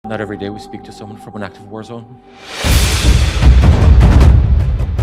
Not every day we speak to someone from an active war zone.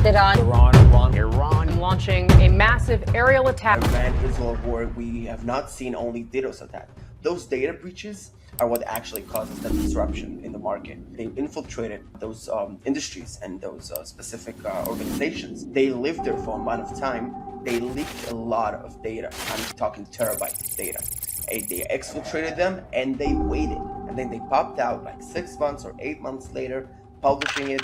Iran launching a massive aerial attack. Iran-Israel war, we have not seen only DDoS attack. Those data breaches are what actually causes the disruption in the market. They infiltrated those industries and those specific organizations. They lived there for a amount of time. They leaked a lot of data. I'm talking terabytes of data. They exfiltrated them and they waited. And then they popped out like 6 months or 8 months later, publishing it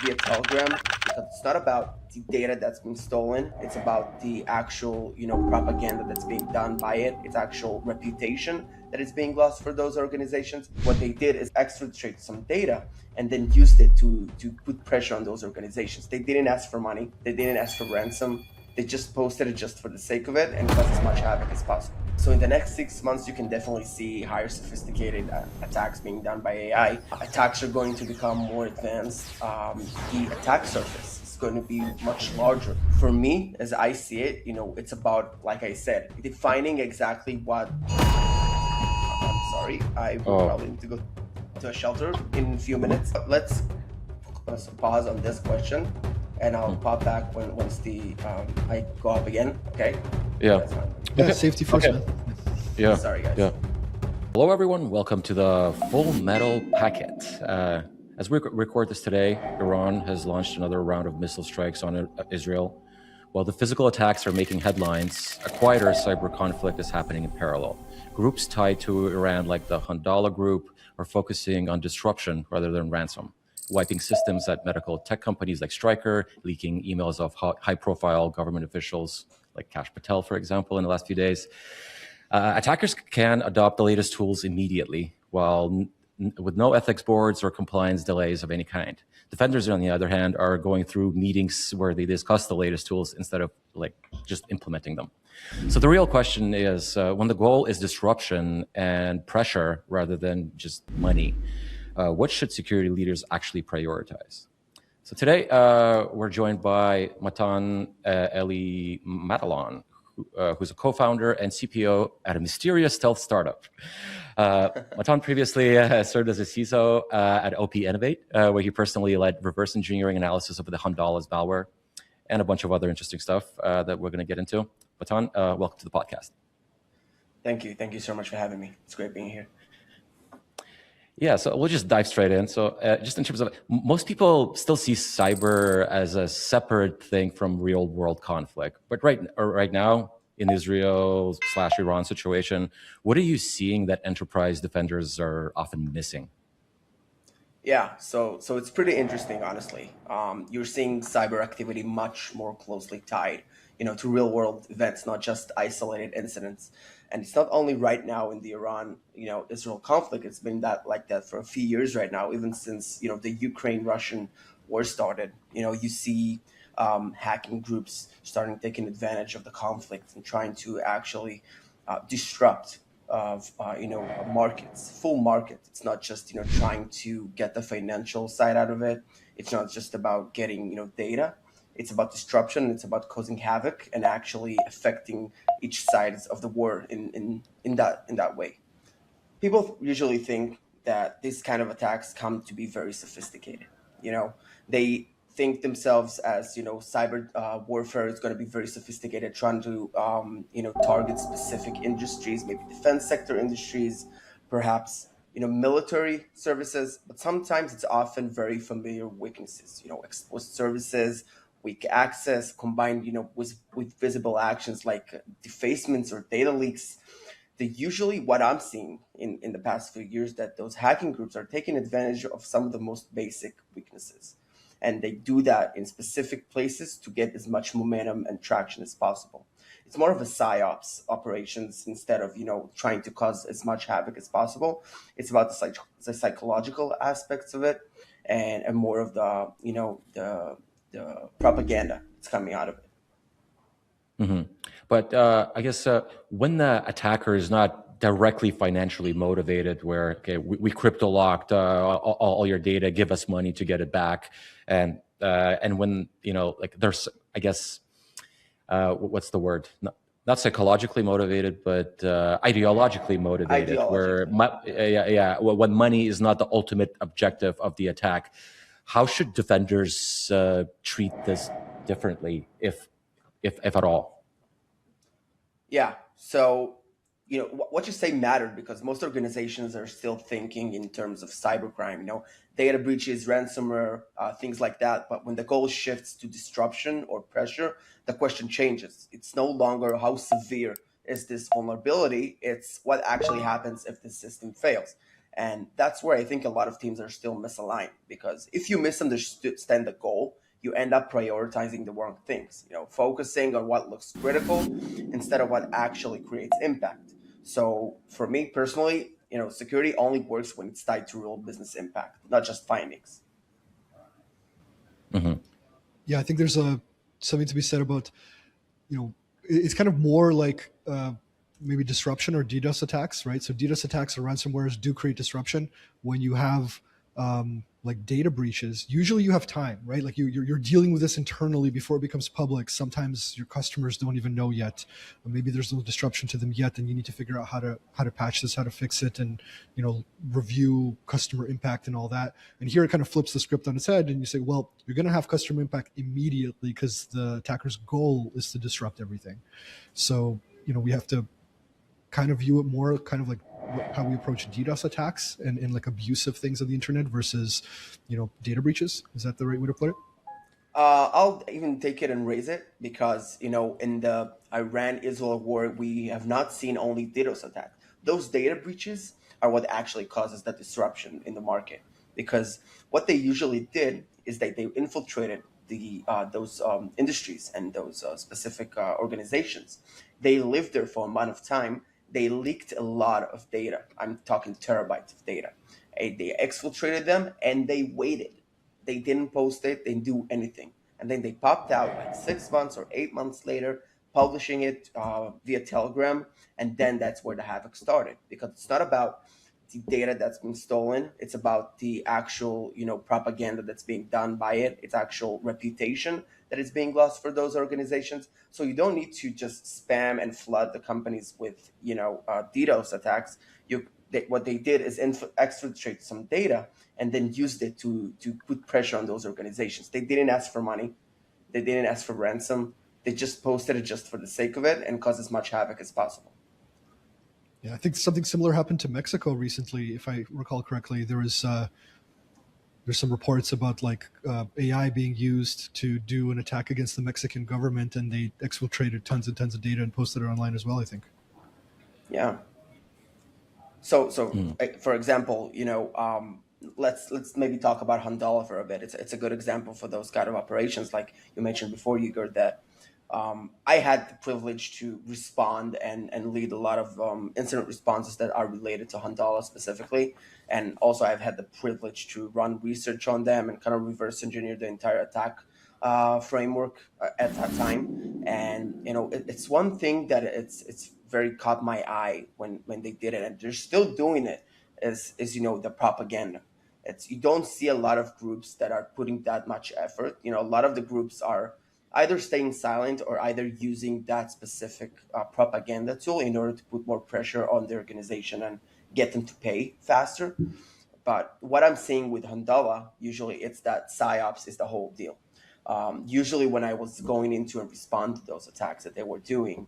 via Telegram. Because it's not about the data that's been stolen. It's about the actual, propaganda that's being done by it. Its actual reputation that is being lost for those organizations. What they did is exfiltrate some data and then used it to put pressure on those organizations. They didn't ask for money. They didn't ask for ransom. They just posted it just for the sake of it and cause as much havoc as possible. So in the next 6 months, you can definitely see higher sophisticated attacks being done by AI. Attacks are going to become more advanced. The attack surface is going to be much larger. For me, as I see it, it's about, like I said, defining exactly what... I'm sorry, I will probably need to go to a shelter in a few minutes. Let's pause on this question. And I'll pop back once I go up again. Okay. Yeah. That's fine. Yeah, safety first, man. Yeah. Sorry, guys. Yeah. Hello, everyone. Welcome to the Full Metal Packet. As we record this today, Iran has launched another round of missile strikes on Israel. While the physical attacks are making headlines, a quieter cyber conflict is happening in parallel. Groups tied to Iran, like the Handala group, are focusing on disruption rather than ransom, wiping systems at medical tech companies like Stryker, leaking emails of high-profile government officials like Kash Patel, for example, in the last few days. Attackers can adopt the latest tools immediately, while with no ethics boards or compliance delays of any kind. Defenders, on the other hand, are going through meetings where they discuss the latest tools instead of just implementing them. So the real question is, when the goal is disruption and pressure rather than just money, what should security leaders actually prioritize? So today, we're joined by Matan Eli Matalon, who's a co-founder and CPO at a mysterious stealth startup. Matan previously served as a CISO at OP Innovate, where he personally led reverse engineering analysis of the Handala's malware and a bunch of other interesting stuff that we're going to get into. Matan, welcome to the podcast. Thank you. Thank you so much for having me. It's great being here. Yeah, so we'll just dive straight in. So just in terms of, most people still see cyber as a separate thing from real world conflict. But right now, in Israel/Iran situation, what are you seeing that enterprise defenders are often missing? Yeah, so it's pretty interesting, honestly. You're seeing cyber activity much more closely tied, to real world events, not just isolated incidents. And it's not only right now in the Iran, Israel conflict. It's been like that for a few years right now, even since, the Ukraine-Russian war started. You see hacking groups starting taking advantage of the conflict and trying to actually disrupt markets, full market. It's not just, trying to get the financial side out of it. It's not just about getting, data. It's about disruption. It's about causing havoc and actually affecting each side of the war in that way. People usually think that these kind of attacks come to be very sophisticated. They think themselves as, cyber warfare is going to be very sophisticated, trying to, target specific industries, maybe defense sector industries, perhaps, military services. But sometimes it's often very familiar weaknesses, exposed services, weak access, combined, with visible actions like defacements or data leaks. Usually what I'm seeing in the past few years, that those hacking groups are taking advantage of some of the most basic weaknesses. And they do that in specific places to get as much momentum and traction as possible. It's more of a psyops operations instead of, trying to cause as much havoc as possible. It's about the psychological aspects of it and more of the propaganda that's coming out of it. Mm-hmm. But I guess when the attacker is not directly financially motivated, where we crypto locked all your data, give us money to get it back, and when there's, I guess, what's the word? Not psychologically motivated, but ideologically motivated. Where when money is not the ultimate objective of the attack, how should defenders treat this differently, if at all? Yeah. So, what you say mattered because most organizations are still thinking in terms of cybercrime, data breaches, ransomware, things like that. But when the goal shifts to disruption or pressure, the question changes. It's no longer how severe is this vulnerability, it's what actually happens if the system fails. And that's where I think a lot of teams are still misaligned because if you misunderstand the goal, you end up prioritizing the wrong things, focusing on what looks critical instead of what actually creates impact. So for me personally, security only works when it's tied to real business impact, not just findings. Mm-hmm. Yeah, I think there's something to be said about, it's kind of more like maybe disruption or DDoS attacks, right? So DDoS attacks or ransomwares do create disruption when you have like data breaches. Usually you have time, right? Like you're dealing with this internally before it becomes public. Sometimes your customers don't even know yet, or maybe there's no disruption to them yet, and you need to figure out how to patch this, how to fix it, and review customer impact and all that. And here it kind of flips the script on its head, and you say, well, you're going to have customer impact immediately because the attacker's goal is to disrupt everything. So we have to kind of view it more kind of like how we approach DDoS attacks and like abusive things on the internet versus, data breaches. Is that the right way to put it? I'll even take it and raise it because, in the Iran-Israel war, we have not seen only DDoS attacks. Those data breaches are what actually causes that disruption in the market because what they usually did is that they infiltrated those industries and those specific organizations. They lived there for a amount of time. They leaked a lot of data. I'm talking terabytes of data. They exfiltrated them and they waited. They didn't post it. They didn't do anything. And then they popped out like 6 months or 8 months later, publishing it via Telegram. And then that's where the havoc started because it's not about the data that's been stolen. It's about the actual, propaganda that's being done by it. It's actual reputation that is being lost for those organizations. So you don't need to just spam and flood the companies with, DDoS attacks. What they did is exfiltrate some data and then used it to put pressure on those organizations. They didn't ask for money. They didn't ask for ransom. They just posted it just for the sake of it and caused as much havoc as possible. Yeah, I think something similar happened to Mexico recently, if I recall correctly. There's some reports about like AI being used to do an attack against the Mexican government, and they exfiltrated tons and tons of data and posted it online as well, I think. Yeah. So for example, let's maybe talk about Handala for a bit. It's a good example for those kind of operations, like you mentioned before, Igor, that I had the privilege to respond and lead a lot of incident responses that are related to Handala specifically. And also I've had the privilege to run research on them and kind of reverse engineer the entire attack framework at that time. And, it's one thing that it's very caught my eye when they did it, and they're still doing it, is the propaganda. You don't see a lot of groups that are putting that much effort. A lot of the groups are either staying silent or either using that specific propaganda tool in order to put more pressure on the organization and get them to pay faster. But what I'm seeing with Handala, usually it's that PsyOps is the whole deal. Usually when I was going into and respond to those attacks that they were doing,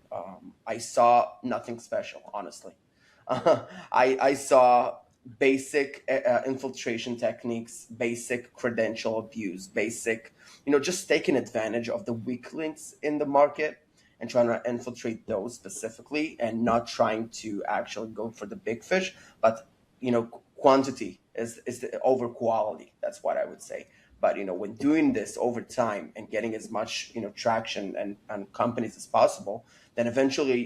I saw nothing special, honestly. I saw basic infiltration techniques, basic credential abuse, basic, just taking advantage of the weak links in the market and trying to infiltrate those specifically and not trying to actually go for the big fish, but, quantity is over quality. That's what I would say. But, when doing this over time and getting as much, traction and companies as possible, then eventually,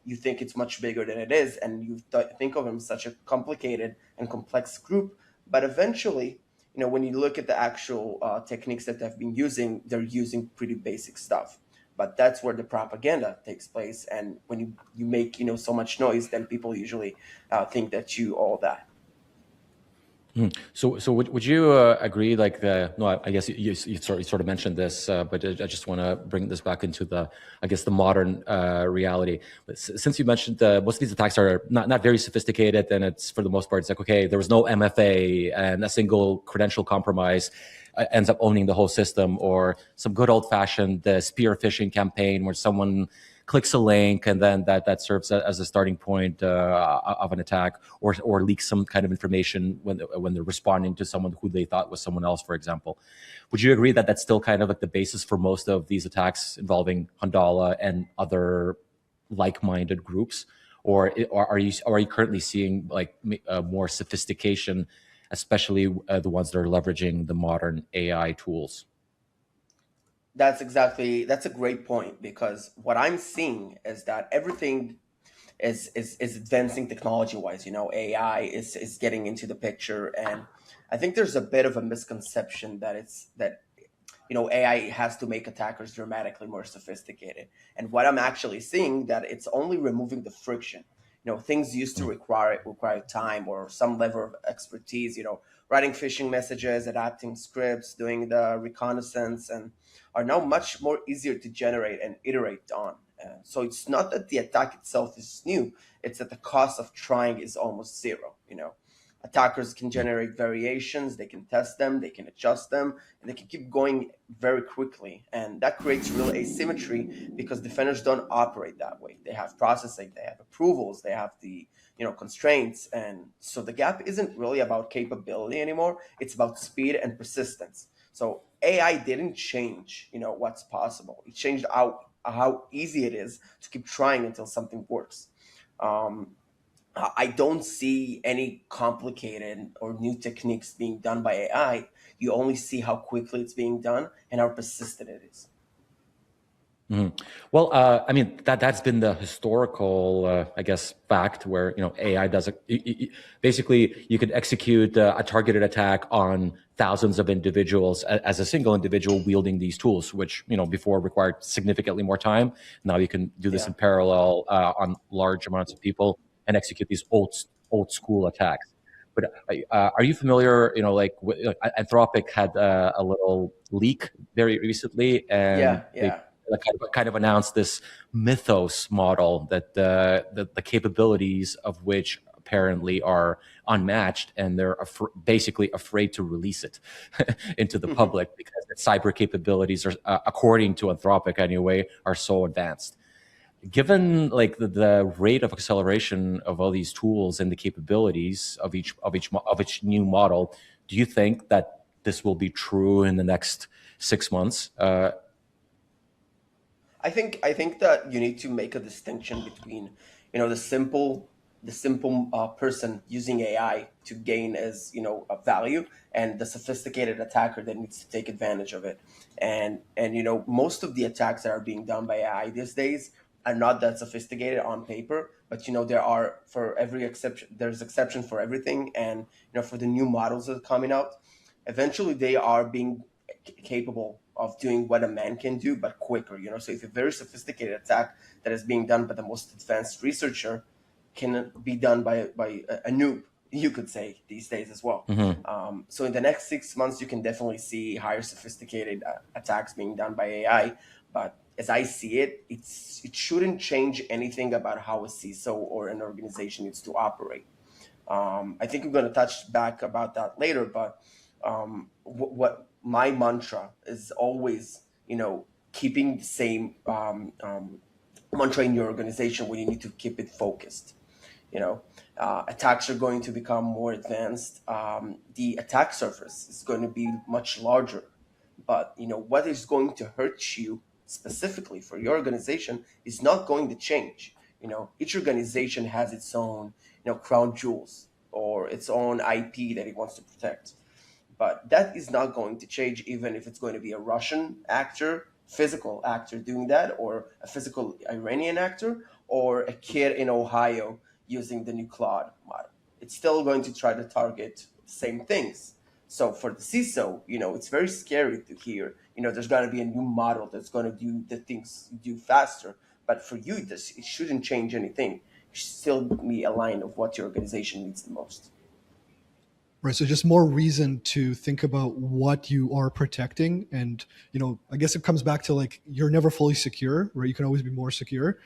you think it's much bigger than it is. And you think of them as such a complicated and complex group. But eventually, when you look at the actual techniques that they've been using, they're using pretty basic stuff. But that's where the propaganda takes place. And when you make, so much noise, then people usually think that you all that. So would you agree? Like no, I guess you sort of mentioned this, but I just want to bring this back into the modern reality. But since you mentioned most of these attacks are not very sophisticated, and it's for the most part it's like, okay, there was no MFA and a single credential compromise ends up owning the whole system, or some good old fashioned spear phishing campaign where someone clicks a link and then that serves as a starting point of an attack, or leaks some kind of information when they're responding to someone who they thought was someone else, for example. Would you agree that that's still kind of like the basis for most of these attacks involving Handala and other like-minded groups, or are you currently seeing like more sophistication, especially the ones that are leveraging the modern AI tools? That's a great point, because what I'm seeing is that everything is advancing technology wise. AI is getting into the picture, and I think there's a bit of a misconception that AI has to make attackers dramatically more sophisticated. And what I'm actually seeing, that it's only removing the friction. Things used to require time or some level of expertise. Writing phishing messages, adapting scripts, doing the reconnaissance, and are now much more easier to generate and iterate on. So it's not that the attack itself is new; it's that the cost of trying is almost zero. Attackers can generate variations, they can test them, they can adjust them, and they can keep going very quickly. And that creates real asymmetry, because defenders don't operate that way. They have processing, they have approvals, they have the constraints. And so the gap isn't really about capability anymore, it's about speed and persistence. So AI didn't change what's possible. It changed how easy it is to keep trying until something works. um, I don't see any complicated or new techniques being done by AI. You only see how quickly it's being done and how persistent it is. Mhm. Well, I mean that's been the historical, I guess, fact where AI does it. Basically, you could execute a targeted attack on thousands of individuals as a single individual wielding these tools, which before required significantly more time. Now you can do this Yeah. in parallel on large amounts of people and execute these old school attacks. But are you familiar? Anthropic had a little leak very recently, and Yeah. they Yeah. kind of announced this Mythos model that the capabilities of which apparently are unmatched, and they're basically afraid to release it into the public because the cyber capabilities are, according to Anthropic anyway, are so advanced. Given like the rate of acceleration of all these tools and the capabilities of each new model, do you think that this will be true in the next 6 months? I think that you need to make a distinction between, the simple person using AI to gain as a value, and the sophisticated attacker that needs to take advantage of it. And most of the attacks that are being done by AI these days are not that sophisticated on paper, but there are, for every exception, there's exception for everything. And for the new models that are coming out, eventually they are being capable of doing what a man can do, but quicker. So if a very sophisticated attack that is being done by the most advanced researcher can be done by a noob, you could say, these days as well. Mhm. So in the next 6 months, you can definitely see higher sophisticated attacks being done by AI. But as I see it, it shouldn't change anything about how a CISO or an organization needs to operate. I think we're going to touch back about that later, but what my mantra is always, keeping the same mantra in your organization, where you need to keep it focused. Attacks are going to become more advanced. The attack surface is going to be much larger, but what is going to hurt you specifically for your organization is not going to change. Each organization has its own crown jewels or its own IP that it wants to protect, but that is not going to change, even if it's going to be a Russian actor, physical actor doing that, or a physical Iranian actor, or a kid in Ohio using the new Claude model. It's still going to try to target the same things. So for the CISO, it's very scary to hear, there's going to be a new model that's going to do the things do faster. But for you, it shouldn't change anything. You should still be aligned of what your organization needs the most. Right. So just more reason to think about what you are protecting. And, I guess it comes back to like, you're never fully secure, right? You can always be more secure.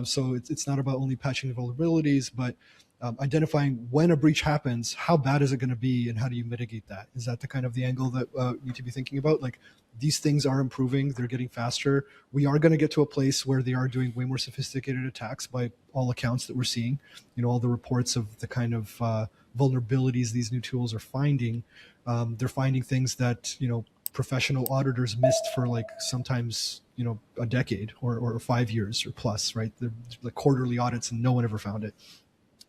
So it's not about only patching the vulnerabilities, but identifying when a breach happens, how bad is it going to be and how do you mitigate that? Is that the kind of the angle that you need to be thinking about? Like, these things are improving, they're getting faster. We are going to get to a place where they are doing way more sophisticated attacks by all accounts that we're seeing. All the reports of the kind of vulnerabilities these new tools are finding. They're finding things that, professional auditors missed for like sometimes, a decade or 5 years or plus, right? They're like quarterly audits and no one ever found it.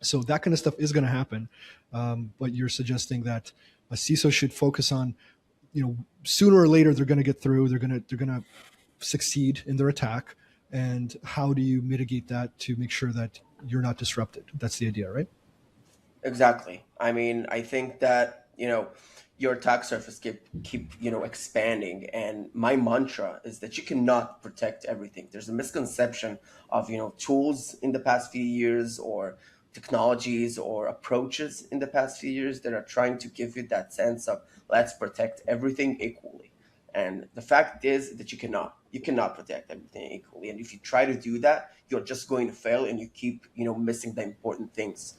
So that kind of stuff is going to happen. But you're suggesting that a CISO should focus on, sooner or later they're going to get through. They're going to succeed in their attack. And how do you mitigate that to make sure that you're not disrupted? That's the idea, right? Exactly. I mean, I think that, your attack surface keep expanding. And my mantra is that you cannot protect everything. There's a misconception of, tools in the past few years or technologies or approaches in the past few years that are trying to give you that sense of let's protect everything equally. And the fact is that you cannot protect everything equally. And if you try to do that, you're just going to fail and you keep, missing the important things.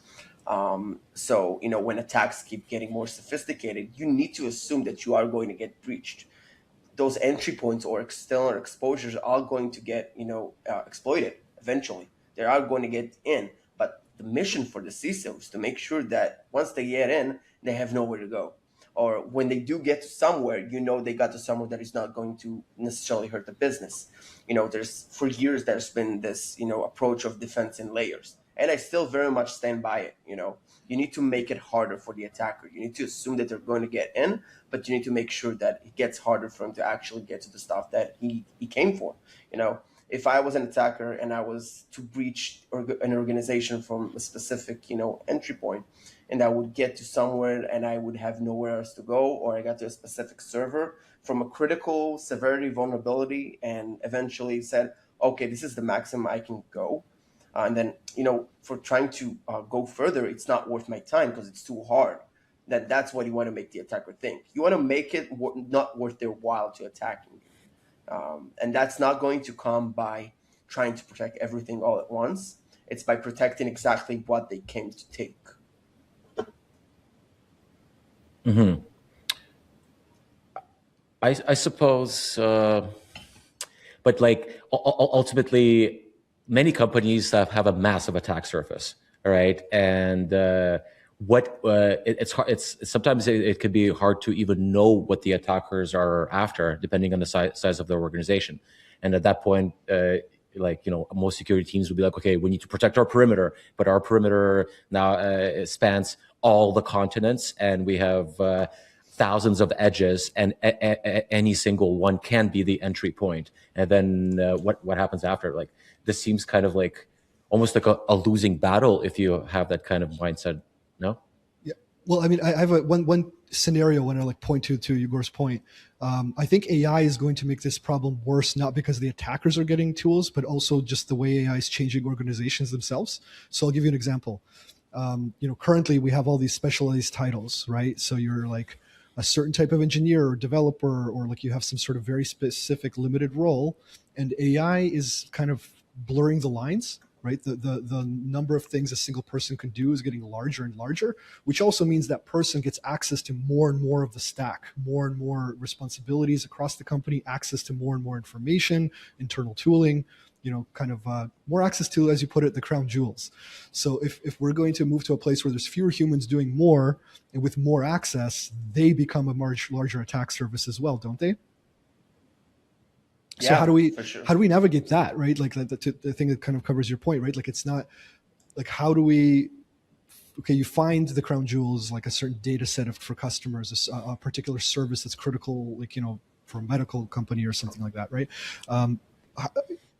So, when attacks keep getting more sophisticated, you need to assume that you are going to get breached. Those entry points or external exposures are going to get, exploited eventually. They are going to get in. But the mission for the CISO is to make sure that once they get in, they have nowhere to go. Or when they do get to somewhere, they got to somewhere that is not going to necessarily hurt the business. For years, there's been this, approach of defense in layers. And I still very much stand by it. You need to make it harder for the attacker. You need to assume that they're going to get in, but you need to make sure that it gets harder for him to actually get to the stuff that he came for. If I was an attacker and I was to breach an organization from a specific, entry point, and I would get to somewhere and I would have nowhere else to go, or I got to a specific server from a critical severity vulnerability and eventually said, okay, this is the maximum I can go. And then, for trying to go further, it's not worth my time because it's too hard. That's what you want to make the attacker think. You want to make it not worth their while to attack you. And that's not going to come by trying to protect everything all at once. It's by protecting exactly what they came to take. Mm-hmm. I suppose, but like ultimately, many companies have a massive attack surface, all right? And it's hard. It's sometimes it could be hard to even know what the attackers are after, depending on the size of their organization. And at that point, most security teams would be like, okay, we need to protect our perimeter, but our perimeter now spans all the continents, and we have thousands of edges, and any single one can be the entry point. And then what happens after? Like, this seems kind of like almost like a losing battle if you have that kind of mindset. No? Yeah. Well, I mean, I have one scenario when I point to Igor's point. I think AI is going to make this problem worse, not because the attackers are getting tools, but also just the way AI is changing organizations themselves. So I'll give you an example. Currently we have all these specialized titles, right? So you're like a certain type of engineer or developer, or like you have some sort of very specific limited role, and AI is kind of blurring the lines, right? The number of things a single person can do is getting larger and larger, which also means that person gets access to more and more of the stack, more and more responsibilities across the company, access to more and more information, internal tooling, more access to, as you put it, the crown jewels. So if we're going to move to a place where there's fewer humans doing more and with more access, they become a much larger attack surface as well, don't they? So Yeah, how do we for sure. how do we navigate that, right? Like the thing that kind of covers your point, right? Like, it's not like, how do we? Okay, you find the crown jewels, like a certain data set for customers, a particular service that's critical, like for a medical company or something like that, right?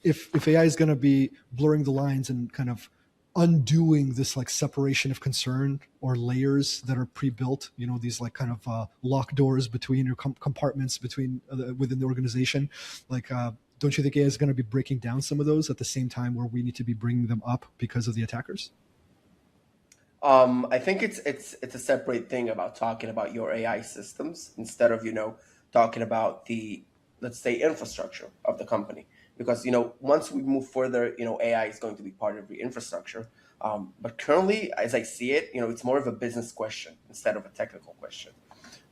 If AI is going to be blurring the lines and kind of undoing this like separation of concern or layers that are pre-built, these like kind of lock doors between your compartments within the organization, like don't you think AI is going to be breaking down some of those at the same time where we need to be bringing them up because of the attackers? I think it's a separate thing about talking about your AI systems instead of talking about the, let's say, infrastructure of the company, because once we move further, AI is going to be part of the infrastructure. But currently, as I see it, it's more of a business question instead of a technical question.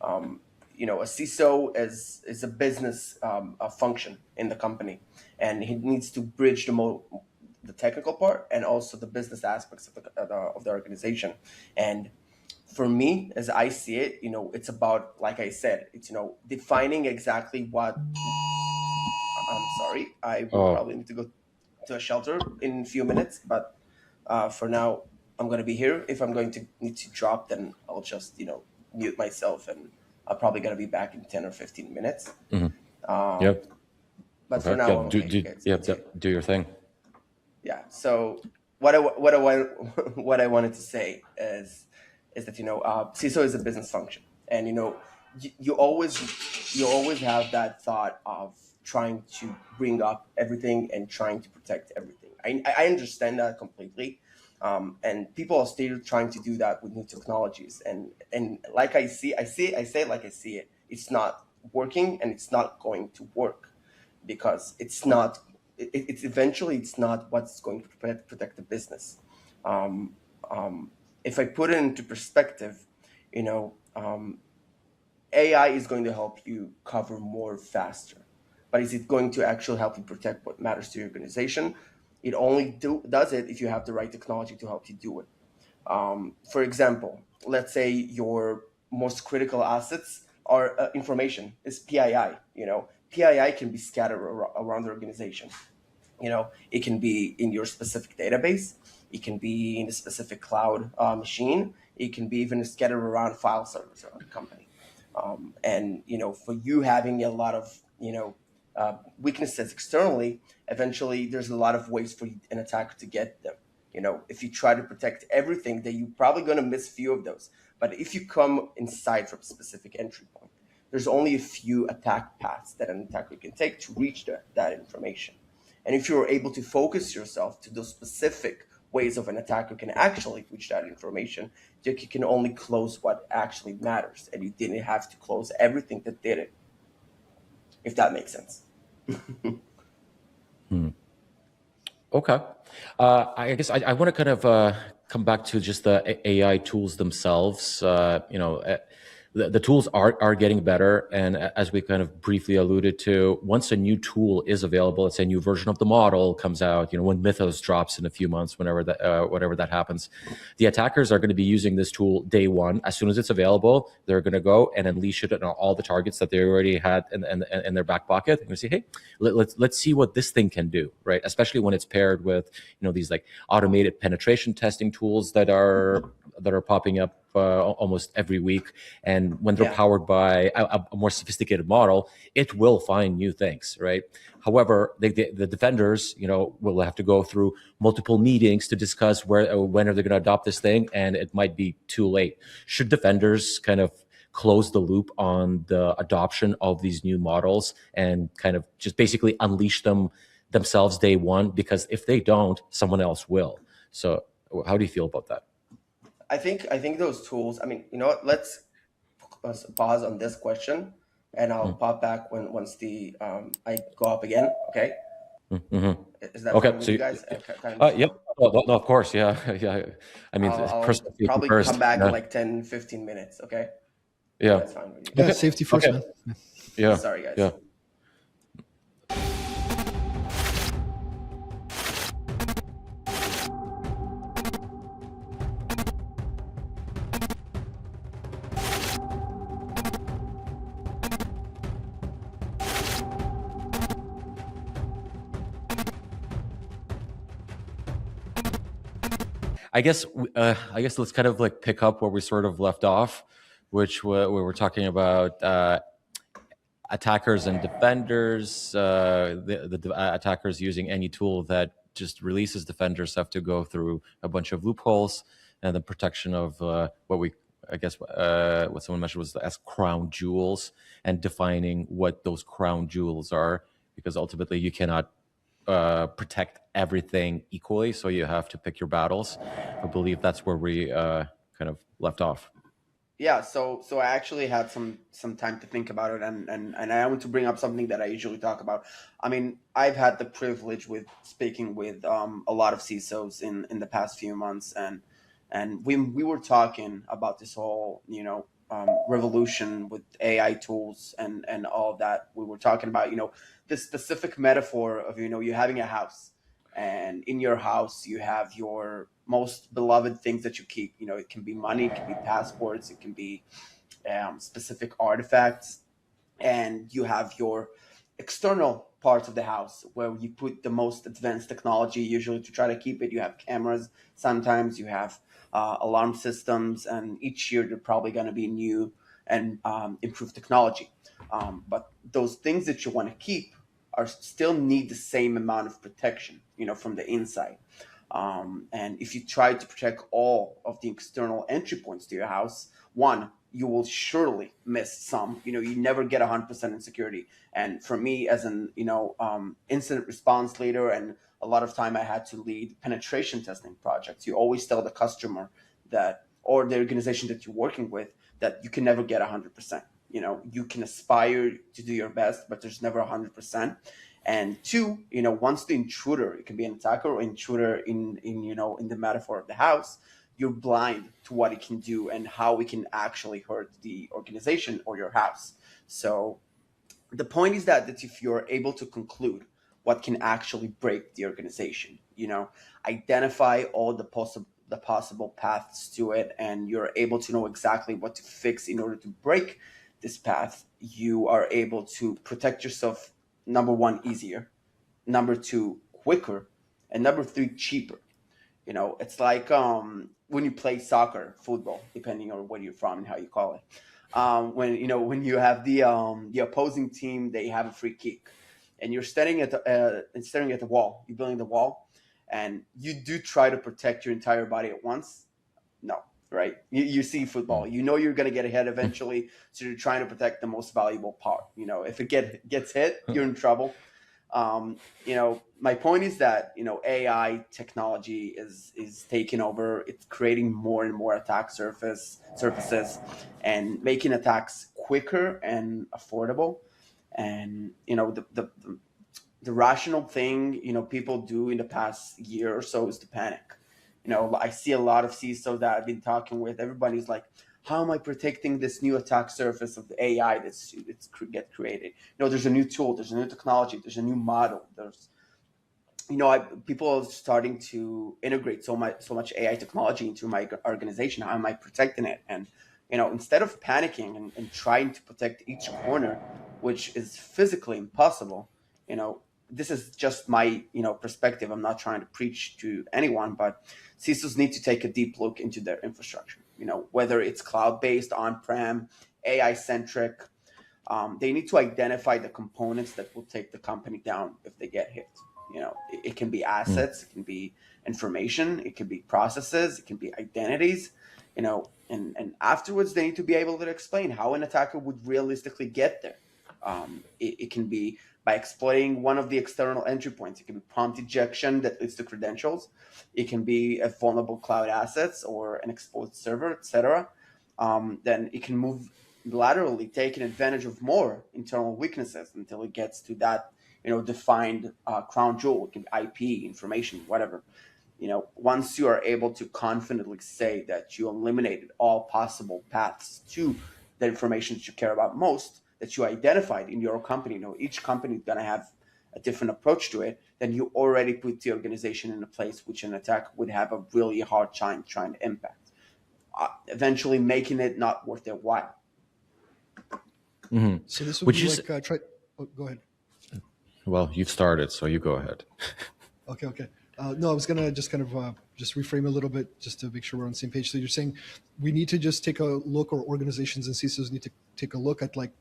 A CISO is a business a function in the company, and he needs to bridge the technical part and also the business aspects of the organization. And for me, as I see it, it's about, like I said, it's defining exactly what. I'm sorry, I will Oh, probably need to go to a shelter in a few minutes, but for now, I'm going to be here. If I'm going to need to drop, then I'll just mute myself, and I'm probably going to be back in 10 or 15 minutes. yep. But for Okay. now, Yeah. I'm okay. Do your thing. Yeah. So what I wanted to say is that CISO is a business function, and you always have that thought of trying to bring up everything and trying to protect everything. I understand that completely, and people are still trying to do that with new technologies, and like I say it like I see it. It's not working, and it's not going to work because it's not. It's eventually it's not what's going to protect the business. Um, if I put it into perspective, you know, um, AI is going to help you cover more faster, but is it going to actually help you protect what matters to your organization? It only does it if you have the right technology to help you do it. For example, let's say your most critical assets are information is PII. PII can be scattered around the organization. It can be in your specific database. It can be in a specific cloud machine. It can be even scattered around file servers around the company. And for you having a lot of weaknesses externally, eventually there's a lot of ways for an attacker to get them. If you try to protect everything, then you're probably going to miss a few of those. But if you come inside from a specific entry point, there's only a few attack paths that an attacker can take to reach that information. And if you're able to focus yourself to those specific ways of an attacker can actually reach that information, you can only close what actually matters, and you didn't have to close everything that didn't, if that makes sense. Okay. I guess I want to kind of come back to just the AI tools themselves. The tools are getting better, and as we kind of briefly alluded to, once a new tool is available, it's a new version of the model comes out. When Mythos drops in a few months, whatever that happens, the attackers are going to be using this tool day one. As soon as it's available, they're going to go and unleash it on all the targets that they already had in their back pocket. They're going to say, "Hey, let's see what this thing can do," right? Especially when it's paired with these like automated penetration testing tools that are popping up almost every week. And when they're powered by a more sophisticated model, it will find new things, right? However, the defenders, will have to go through multiple meetings to discuss when are they going to adopt this thing, and it might be too late. Should defenders kind of close the loop on the adoption of these new models and kind of just basically unleash them themselves day one? Because if they don't, someone else will. So how do you feel about that? I think those tools. I mean, you know what? Let's pause on this question, and I'll pop back once the I go up again. Okay. Mm-hmm. Is that Okay. fine with So, you guys? yep. No, of course. Yeah. Yeah. I mean, I'll personal safety probably first. come back Yeah. in like 10, 15 minutes. Okay. Yeah. That's fine with you. Yeah, Okay. safety first, Okay. man. Yeah. Sorry, guys. Yeah. I guess let's kind of like pick up where we sort of left off, which we were talking about attackers and defenders. The attackers using any tool that just releases defenders have to go through a bunch of loopholes, and the protection of what someone mentioned was as crown jewels, and defining what those crown jewels are, because ultimately you cannot protect everything equally, so you have to pick your battles. I believe that's where we kind of left off. Yeah, so I actually had some time to think about it, and I want to bring up something that I usually talk about. I mean, I've had the privilege with speaking with a lot of CISOs in the past few months, and we were talking about this whole revolution with AI tools and all of that. We were talking about this specific metaphor of you having a house, and in your house you have your most beloved things that you keep. It can be money, it can be passports, it can be specific artifacts, and you have your external parts of the house where you put the most advanced technology, usually to try to keep it. You have cameras, sometimes you have alarm systems, and each year they're probably going to be new and improved technology. But those things that you want to keep are still need the same amount of protection, from the inside. And if you try to protect all of the external entry points to your house, one, you will surely miss some. You never get 100% in security. And for me, as an incident response leader, and a lot of time I had to lead penetration testing projects, you always tell the customer that, or the organization that you're working with, that you can never get 100%. You can aspire to do your best, but there's never 100%. And two, once the intruder, it can be an attacker or intruder in the metaphor of the house, you're blind to what it can do and how it can actually hurt the organization or your house. So the point is that if you're able to conclude what can actually break the organization, identify all the possible paths to it, and you're able to know exactly what to fix in order to break this path, you are able to protect yourself, number one, easier, number two, quicker, and number three, cheaper. It's like when you play soccer, football, depending on where you're from and how you call it. When you have the opposing team, they have a free kick, and you're staring at the wall. You're building the wall, and you do try to protect your entire body at once. No, right? You see football, you're going to get ahead eventually, so you're trying to protect the most valuable part. If it gets hit, you're in trouble. My point is that AI technology is taking over. It's creating more and more attack surfaces and making attacks quicker and affordable. And the rational thing people do in the past year or so is to panic. I see a lot of CISOs that I've been talking with. Everybody's like, how am I protecting this new attack surface of the AI that's get created? There's a new tool, there's a new technology, there's a new model. There's, people are starting to integrate so much AI technology into my organization. How am I protecting it? And, instead of panicking and trying to protect each corner, which is physically impossible, this is just my, perspective. I'm not trying to preach to anyone, but CISOs need to take a deep look into their infrastructure. Whether it's cloud-based, on-prem, AI-centric, they need to identify the components that will take the company down if they get hit. It can be assets, it can be information, it can be processes, it can be identities, and afterwards they need to be able to explain how an attacker would realistically get there. It can be by exploiting one of the external entry points. It can be prompt injection that leads to credentials. It can be a vulnerable cloud assets or an exposed server, etc. Then it can move laterally, taking advantage of more internal weaknesses until it gets to that, defined crown jewel. It can be IP, information, whatever. Once you are able to confidently say that you eliminated all possible paths to the information that you care about most, that you identified in your company, each company is going to have a different approach to it, then you already put the organization in a place which an attack would have a really hard time trying to impact, eventually making it not worth their while. Mm-hmm. So this would be like, go ahead. Well, you've started, so you go ahead. Okay. No, I was going to just kind of just reframe a little bit just to make sure we're on the same page. So you're saying we need to just take a look, or organizations and CISOs need to take a look at, like,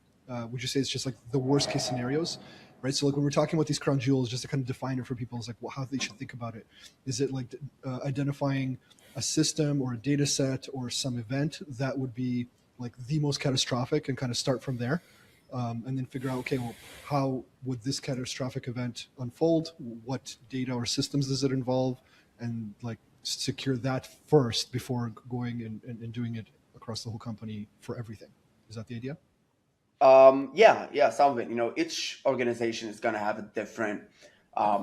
would you say it's just like the worst case scenarios, right? So like when we're talking about these crown jewels, just to kind of define it for people, is like how they should think about it. Is it like identifying a system or a data set or some event that would be like the most catastrophic and kind of start from there? and then figure out, okay, well, how would this catastrophic event unfold? What data or systems does it involve? And like secure that first before going and doing it across the whole company for everything. Is that the idea? Yeah, some of it. Each organization is going to have a different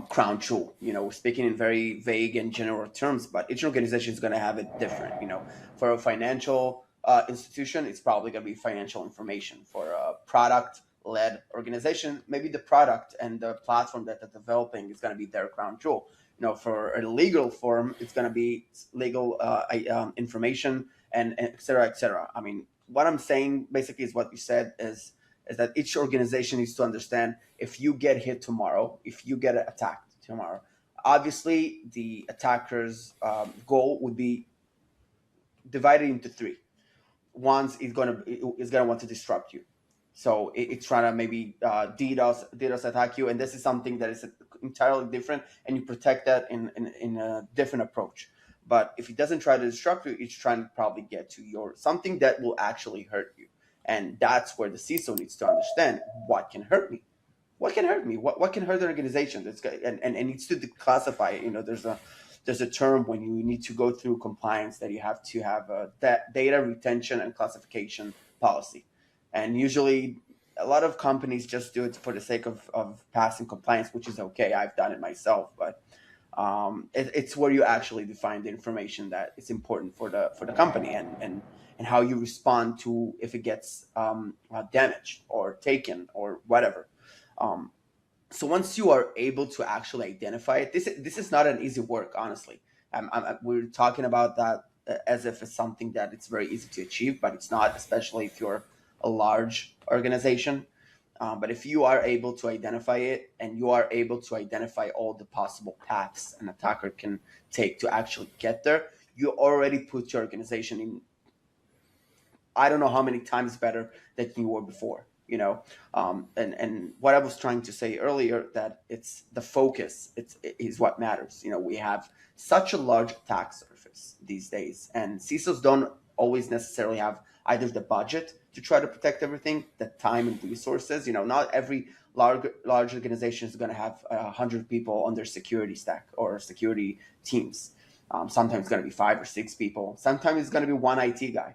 crown jewel. We're speaking in very vague and general terms, but each organization is going to have it different. For a financial institution, it's probably going to be financial information. For a product-led organization, maybe the product and the platform that they're developing is going to be their crown jewel. For a legal firm, it's going to be legal information and et cetera, et cetera. I mean, what I'm saying basically is what you said is that each organization needs to understand, if you get hit tomorrow, if you get attacked tomorrow, obviously the attacker's goal would be divided into three. One is going to want to disrupt you. So it's trying to maybe DDoS attack you, and this is something that is entirely different, and you protect that in a different approach. But if it doesn't try to disrupt you, it's trying to probably get to something that will actually hurt you. And that's where the CISO needs to understand, what can hurt me? What can hurt me? What can hurt the organization? And needs to classify it. There's a term when you need to go through compliance that you have to have a data retention and classification policy. And usually a lot of companies just do it for the sake of passing compliance, which is okay. I've done it myself, but it's where you actually define the information that is important for the company and how you respond to if it gets damaged or taken or whatever. So once you are able to actually identify it, this is not an easy work, honestly. We're talking about that as if it's something that it's very easy to achieve, but it's not, especially if you're a large organization. But if you are able to identify it, and you are able to identify all the possible paths an attacker can take to actually get there, you already put your organization in, I don't know how many times better than you were before. And what I was trying to say earlier, that it's the focus is what matters. We have such a large attack surface these days, and CISOs don't always necessarily have either the budget to try to protect everything, the time and resources. Not every large organization is going to have 100 people on their security stack or security teams. Sometimes it's going to be 5 or 6 people. Sometimes it's going to be one IT guy.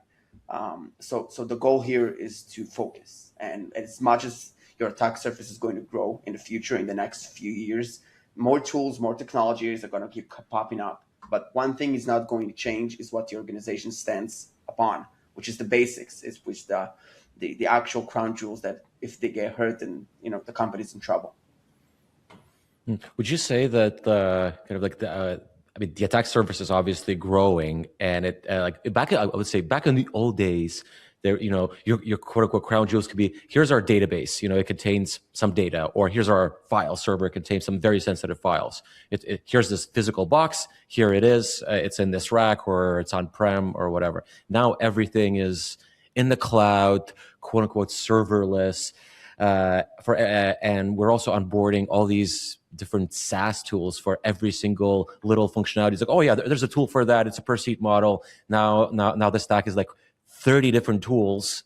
So the goal here is to focus. And as much as your attack surface is going to grow in the future, in the next few years, more tools, more technologies are going to keep popping up. But one thing is not going to change, is what the organization stands upon, which is the basics, which the actual crown jewels that if they get hurt, then the company's in trouble. Would you say that the attack surface is obviously growing, and I would say back in the old days, there, your quote unquote crown jewels could be, here's our database, it contains some data, or here's our file server, it contains some very sensitive files. Here's this physical box, here it is, it's in this rack, or it's on-prem, or whatever. Now everything is in the cloud, quote unquote serverless, and we're also onboarding all these different SaaS tools for every single little functionality. It's like, oh yeah, there's a tool for that. It's a per seat model. Now the stack is like 30 different tools,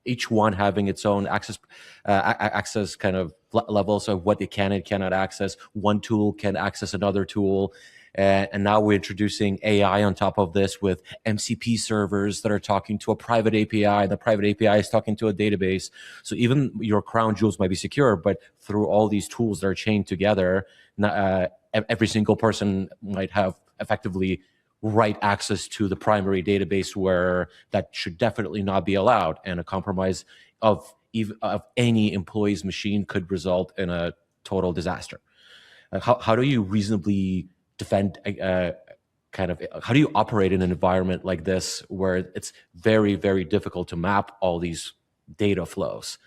each one having its own access kind of levels of what they can and cannot access. One tool can access another tool. And now we're introducing AI on top of this with MCP servers that are talking to a private API. The private API is talking to a database. So even your crown jewels might be secure, but through all these tools that are chained together, every single person might have effectively write access to the primary database, where that should definitely not be allowed. And a compromise of any employee's machine could result in a total disaster. How do you reasonably defend how do you operate in an environment like this, where it's very, very difficult to map all these data flows?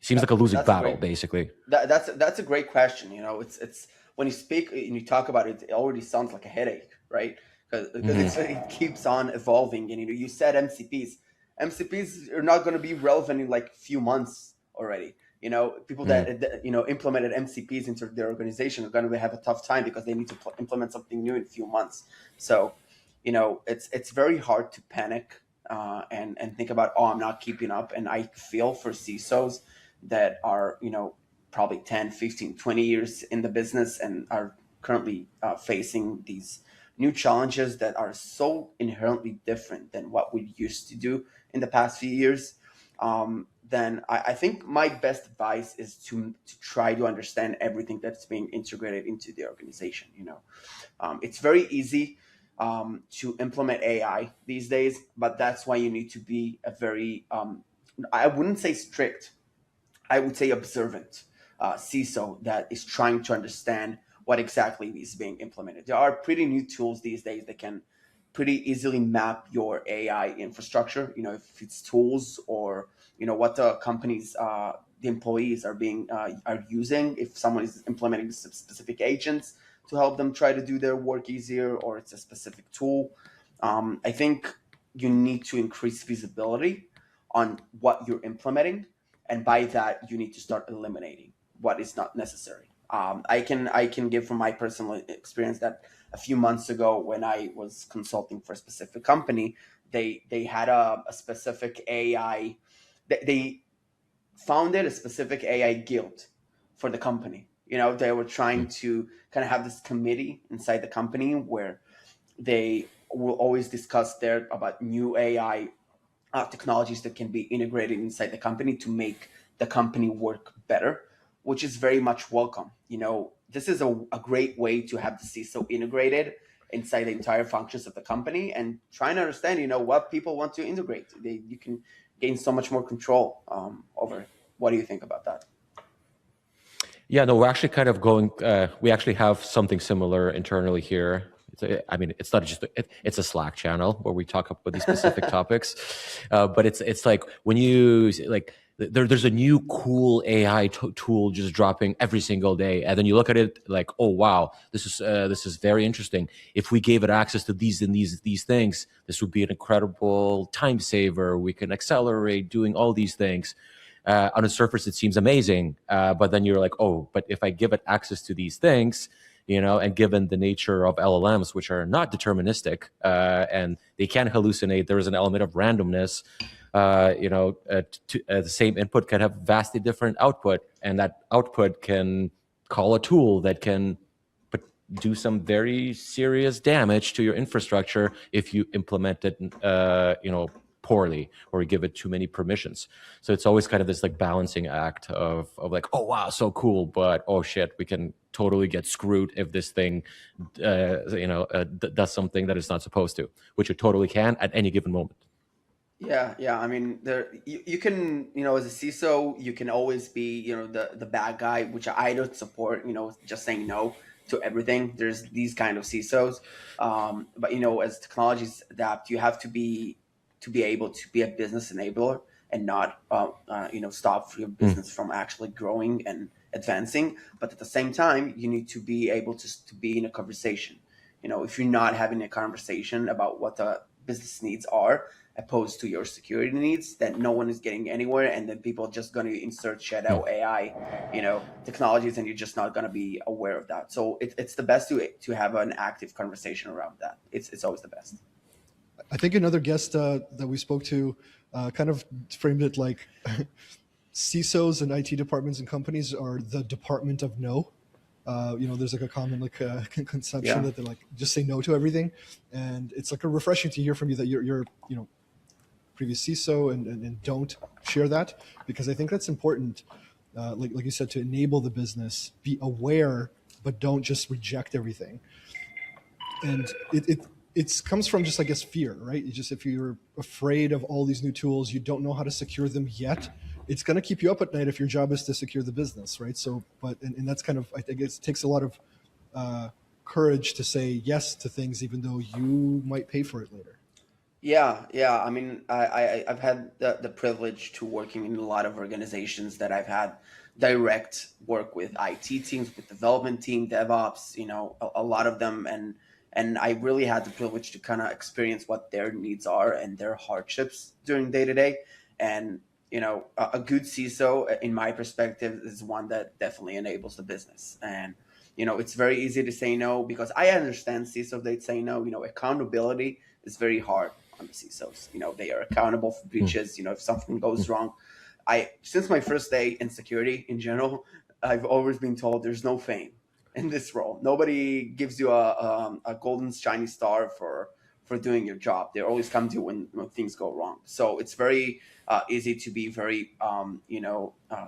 Seems like a losing battle, basically. That's a great question. It's when you speak and you talk about it, it already sounds like a headache, right? Because it keeps on evolving. And you said MCPs are not going to be relevant in like a few months already. People that implemented MCPs into their organization are going to have a tough time, because they need to implement something new in a few months. So it's very hard to panic and think about, oh, I'm not keeping up. And I feel for CISOs that are, probably 10, 15, 20 years in the business and are currently facing these new challenges that are so inherently different than what we used to do in the past few years. Then I think my best advice is to try to understand everything that's being integrated into the organization. It's very easy to implement AI these days, but that's why you need to be a very, I wouldn't say strict, I would say observant CISO that is trying to understand what exactly is being implemented. There are pretty new tools these days that can pretty easily map your AI infrastructure, if it's tools or, what the companies, the employees are using, if someone is implementing specific agents to help them try to do their work easier, or it's a specific tool. I think you need to increase visibility on what you're implementing. And by that, you need to start eliminating what is not necessary. I can give from my personal experience that a few months ago, when I was consulting for a specific company, they had a specific AI. They founded a specific AI guild for the company. They were trying to kind of have this committee inside the company where they will always discuss there about new AI technologies that can be integrated inside the company to make the company work better, which is very much welcome. This is a great way to have the CISO integrated inside the entire functions of the company and trying to understand, what people want to integrate. You can gain so much more control over it. What do you think about that? Yeah, no, we're actually kind of going. We actually have something similar internally here. It's not just it's a Slack channel where we talk about these specific topics, but it's like when you like there's a new cool AI tool just dropping every single day, and then you look at it like, oh wow, this is very interesting. If we gave it access to these and these things, this would be an incredible time saver. We can accelerate doing all these things. On the surface, it seems amazing, but then you're like, oh, but if I give it access to these things, and given the nature of LLMs, which are not deterministic, and they can hallucinate, there is an element of randomness. The same input can have vastly different output, and that output can call a tool that can do some very serious damage to your infrastructure if you implement it, poorly or give it too many permissions. So it's always kind of this like balancing act of like, oh wow, so cool, but oh shit, we can totally get screwed if this thing does something that it's not supposed to, which it totally can at any given moment. Yeah. I mean, you can, as a CISO, you can always be, the bad guy, which I don't support, just saying no to everything. There's these kind of CISOs. But, as technologies adapt, you have to be able to be a business enabler and not, stop your business from actually growing and advancing. But at the same time, you need to be able to be in a conversation. If you're not having a conversation about what the business needs are, opposed to your security needs, then no one is getting anywhere, and then people are just going to insert shadow AI, technologies, and you're just not going to be aware of that. So it's the best to have an active conversation around that. It's always the best. I think another guest that we spoke to kind of framed it like CISOs and IT departments and companies are the department of no. There's like a common conception that they're like, just say no to everything. And it's like a refreshing to hear from you that you're previous CISO and don't share that, because I think that's important. Like you said, to enable the business, be aware, but don't just reject everything. And it comes from just, I guess, fear, right? If you're afraid of all these new tools, you don't know how to secure them yet, it's going to keep you up at night if your job is to secure the business, right? So, and that's kind of, I think it takes a lot of courage to say yes to things, even though you might pay for it later. Yeah. I mean, I've had the privilege to working in a lot of organizations that I've had direct work with IT teams, with development team, DevOps, a lot of them. And I really had the privilege to kind of experience what their needs are and their hardships during day to day. And, a good CISO, in my perspective, is one that definitely enables the business. And, it's very easy to say no, because I understand CISO, they'd say no. Accountability is very hard on the CISOs. They are accountable for breaches. If something goes wrong, since my first day in security in general, I've always been told there's no fame in this role. Nobody gives you a golden shiny star for doing your job. They always come to you when things go wrong. So it's very easy to be very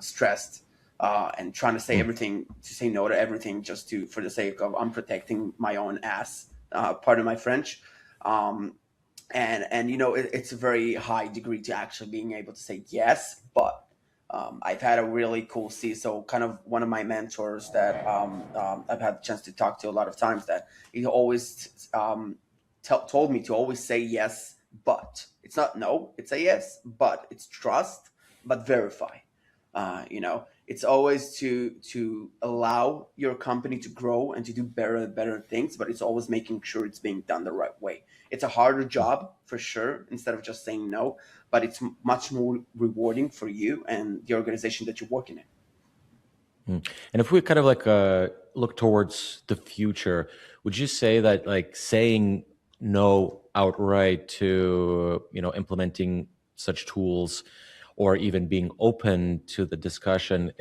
stressed and trying to say everything, to say no to everything, just for the sake of I'm protecting my own ass. Pardon my French. It's a very high degree to actually being able to say yes, but I've had a really cool CISO, kind of one of my mentors that I've had the chance to talk to a lot of times, that he always told me to always say yes, but it's not no, it's a yes, but it's trust, but verify. It's always to allow your company to grow and to do better things, but it's always making sure it's being done the right way. It's a harder job for sure, instead of just saying no, but it's much more rewarding for you and the organization that you're working in. And if we kind of look towards the future, would you say that saying no outright to implementing such tools, or even being open to the discussion,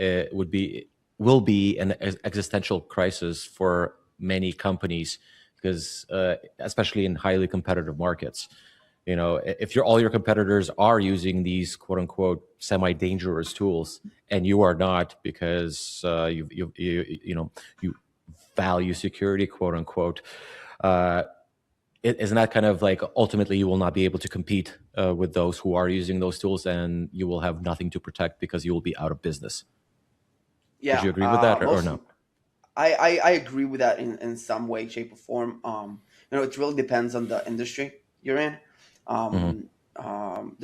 will be an existential crisis for many companies, because especially in highly competitive markets, if all your competitors are using these quote unquote semi-dangerous tools and you are not, because you value security, quote unquote, isn't that kind of ultimately you will not be able to compete with those who are using those tools, and you will have nothing to protect because you will be out of business? Yeah. Would you agree with that, or no? I agree with that in some way, shape, or form. It really depends on the industry you're in.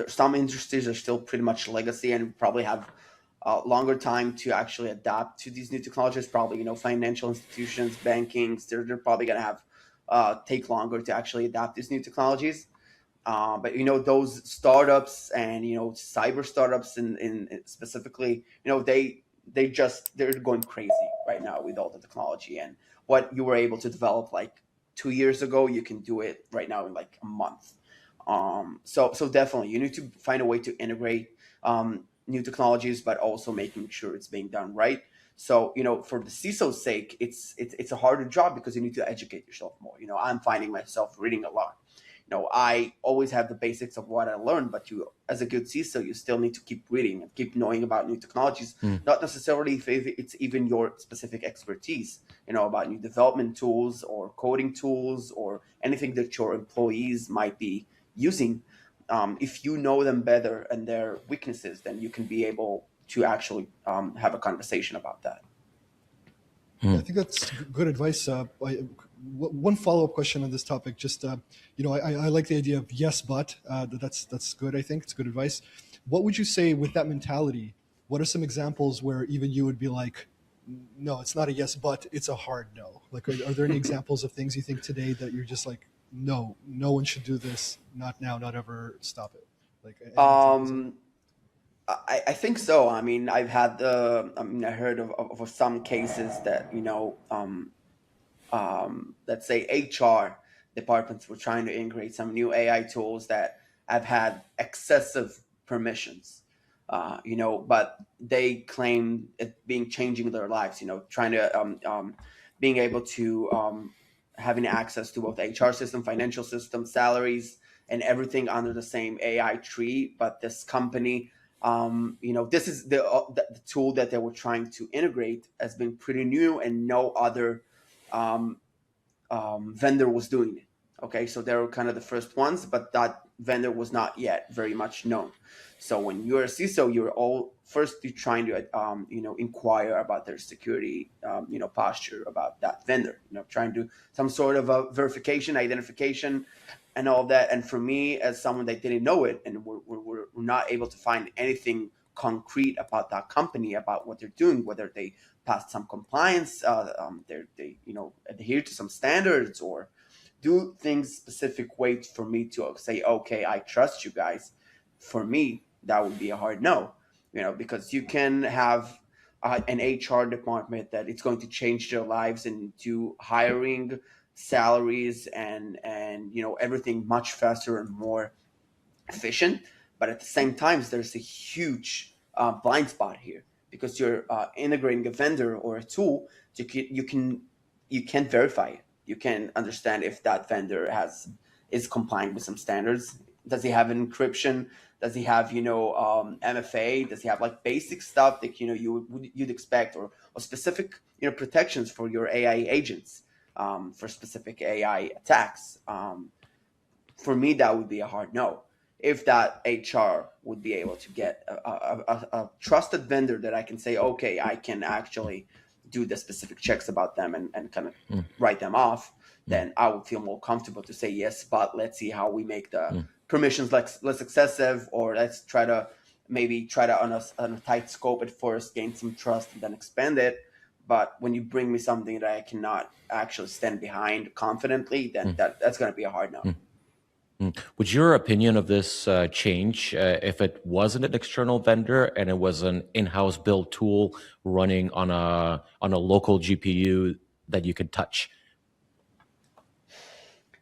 Some industries are still pretty much legacy and probably have a longer time to actually adapt to these new technologies. Probably, financial institutions, bankings, they're probably going to have take longer to actually adapt these new technologies. But those startups and cyber startups in specifically, they're going crazy right now with all the technology, and what you were able to develop 2 years ago, you can do it right now in a month. So definitely you need to find a way to integrate new technologies, but also making sure it's being done right. So for the CISO's sake, it's a harder job because you need to educate yourself more. I'm finding myself reading a lot. I always have the basics of what I learned, but as a good CISO, you still need to keep reading and keep knowing about new technologies, not necessarily if it's even your specific expertise, about new development tools or coding tools or anything that your employees might be using. If you know them better and their weaknesses, then you can be able to actually have a conversation about that. Yeah, I think that's good advice. One follow-up question on this topic. Just I like the idea of yes, but that's good. I think it's good advice. What would you say with that mentality? What are some examples where even you would be like, no, it's not a yes, but it's a hard no? Are there any examples of things you think today that you're just like, no one should do this, not now, not ever, stop it? I think so. I mean, I've had I heard of some cases that let's say HR departments were trying to integrate some new AI tools that have had excessive permissions, but they claim it being changing their lives. Trying to being able to having access to both HR system, financial system, salaries, and everything under the same AI tree. But this company, this is the tool that they were trying to integrate has been pretty new, and no other vendor was doing it. Okay, so they were kind of the first ones, but that vendor was not yet very much known. So when you're a CISO, you're trying to inquire about their security posture about that vendor. Trying to do some sort of a verification, identification, and all that. And for me, as someone that didn't know it, and we're not able to find anything concrete about that company, about what they're doing, whether they passed some compliance, they adhere to some standards, or do things specific ways for me to say, okay, I trust you guys. For me, that would be a hard no, because you can have an HR department that it's going to change their lives into hiring salaries and everything much faster and more efficient. But at the same time, there's a huge blind spot here because you're integrating a vendor or a tool. You can't verify it. You can understand if that vendor is complying with some standards. Does he have an encryption? Does he have MFA? Does he have like basic stuff that you'd expect, or specific protections for your AI agents for specific AI attacks? For me, that would be a hard no. If that HR would be able to get a trusted vendor that I can say, okay, I can actually do the specific checks about them and kind of write them off, then I would feel more comfortable to say yes, but let's see how we make the permissions less excessive, or let's try to on a tight scope at first, gain some trust and then expand it. But when you bring me something that I cannot actually stand behind confidently, then that's going to be a hard no. Would your opinion of this change if it wasn't an external vendor and it was an in-house built tool running on a local GPU that you could touch?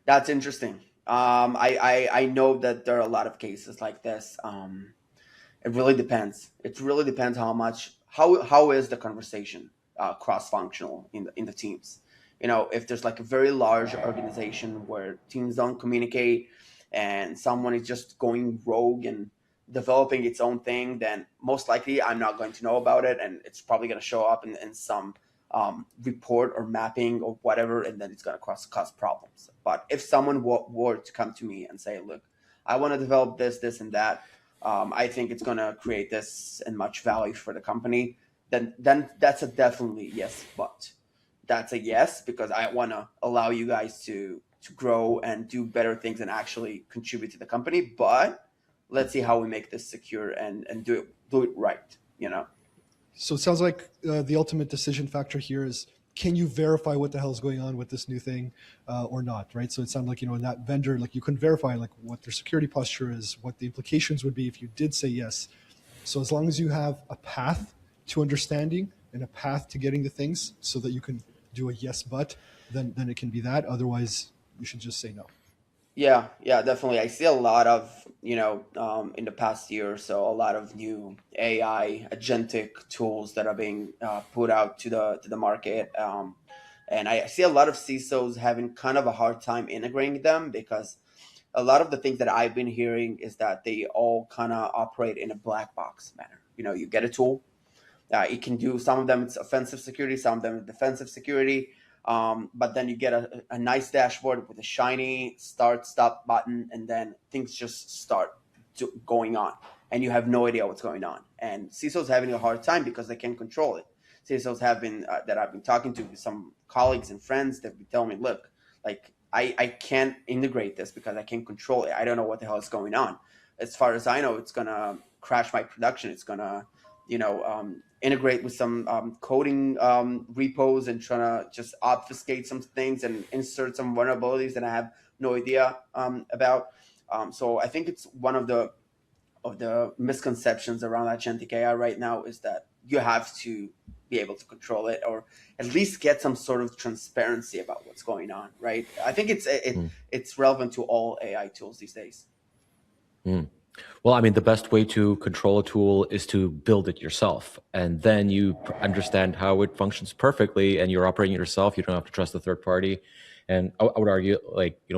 That's interesting. I know that there are a lot of cases like this. It really depends. It really depends how is the conversation cross-functional in the teams. If there's like a very large organization where teams don't communicate and someone is just going rogue and developing its own thing, then most likely I'm not going to know about it, and it's probably going to show up in some report or mapping or whatever, and then it's going to cause problems. But if someone were to come to me and say, look, I want to develop this and that, I think it's going to create this and much value for the company, then that's a definitely yes. But that's a yes because I want to allow you guys to grow and do better things and actually contribute to the company. But let's see how we make this secure and do it right, So it sounds like the ultimate decision factor here is, can you verify what the hell is going on with this new thing or not, right? So it sounds like, in that vendor, like you couldn't verify like what their security posture is, what the implications would be if you did say yes. So as long as you have a path to understanding and a path to getting the things so that you can do a yes, but then it can be that. Otherwise, you should just say no. Yeah, definitely. I see a lot of, in the past year or so, a lot of new AI agentic tools that are being put out to the market. And I see a lot of CISOs having kind of a hard time integrating them because a lot of the things that I've been hearing is that they all kind of operate in a black box manner. You get a tool, it can do, some of them it's offensive security, some of them it's defensive security. But then you get a nice dashboard with a shiny start stop button, and then things just start going on and you have no idea what's going on. And CISOs having a hard time because they can't control it. CISOs have been that I've been talking to with some colleagues and friends that be telling me, look, like I can't integrate this because I can't control it. I don't know what the hell is going on. As far as I know, it's gonna crash my production. It's gonna integrate with some coding repos and trying to just obfuscate some things and insert some vulnerabilities that I have no idea about. So I think it's one of the misconceptions around Agentic AI right now is that you have to be able to control it or at least get some sort of transparency about what's going on, right? I think it's relevant to all AI tools these days. Well, I mean, the best way to control a tool is to build it yourself. And then you understand how it functions perfectly and you're operating it yourself. You don't have to trust a third party. And I would argue,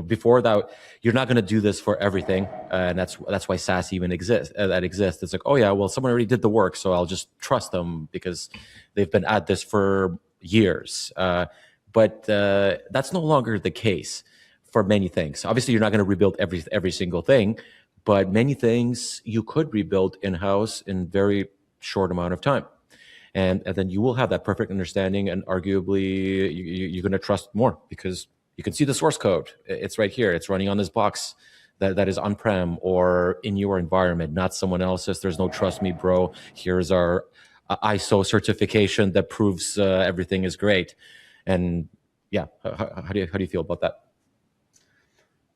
before that, you're not going to do this for everything. And that's why SaaS even exists. It's like, oh, yeah, well, someone already did the work, so I'll just trust them because they've been at this for years. But that's no longer the case for many things. Obviously, you're not going to rebuild every single thing. But many things you could rebuild in-house in very short amount of time. And then you will have that perfect understanding, and arguably you're going to trust more because you can see the source code. It's right here. It's running on this box that is on-prem or in your environment, not someone else's. There's no trust me, bro. Here's our ISO certification that proves everything is great. And yeah, how do you feel about that?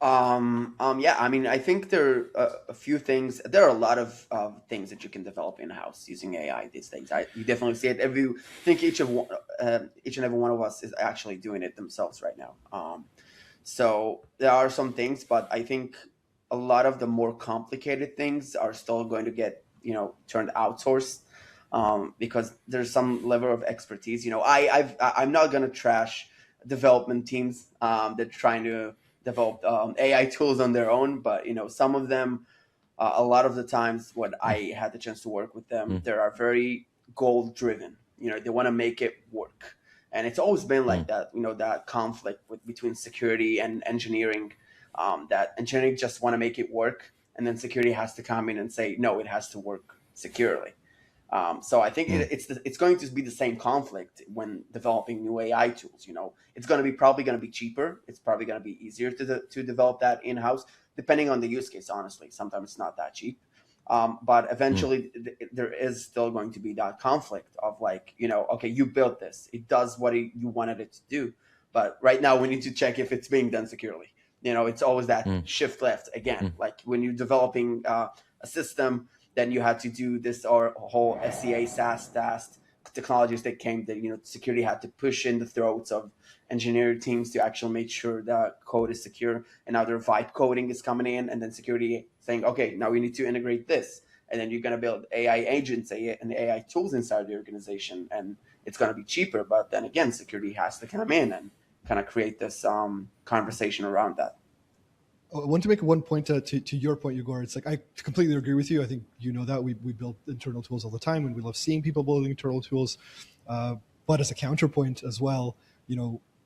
Yeah, I mean, I think there are a few things. There are a lot of things that you can develop in house using AI these days. You definitely see it. Every I think each and every one of us is actually doing it themselves right now. So there are some things, but I think a lot of the more complicated things are still going to get turned outsourced, because there's some level of expertise. I'm not going to trash development teams that are trying to develop AI tools on their own, but some of them, a lot of the times when I had the chance to work with them, they are very goal driven. They want to make it work, and it's always been like that. That conflict between security and engineering. That engineering just want to make it work, and then security has to come in and say no, it has to work securely. So I think it's going to be the same conflict when developing new AI tools. It's going to be probably going to be cheaper. It's probably going to be easier to develop that in house, depending on the use case. Honestly, sometimes it's not that cheap, but eventually there is still going to be that conflict of like, okay, you built this, it does what you wanted it to do, but right now we need to check if it's being done securely. It's always that shift left again. Like when you're developing a system, then you had to do this or whole SCA SAST technologies that came that security had to push in the throats of engineering teams to actually make sure the code is secure. And now their vibe coding is coming in, and then security saying, okay, now we need to integrate this, and then you're going to build AI agents and AI tools inside the organization, and it's going to be cheaper. But then again, security has to come in and kind of create this conversation around that. I want to make one point to your point, Igor. It's like I completely agree with you. I think that we build internal tools all the time, and we love seeing people building internal tools. But as a counterpoint as well,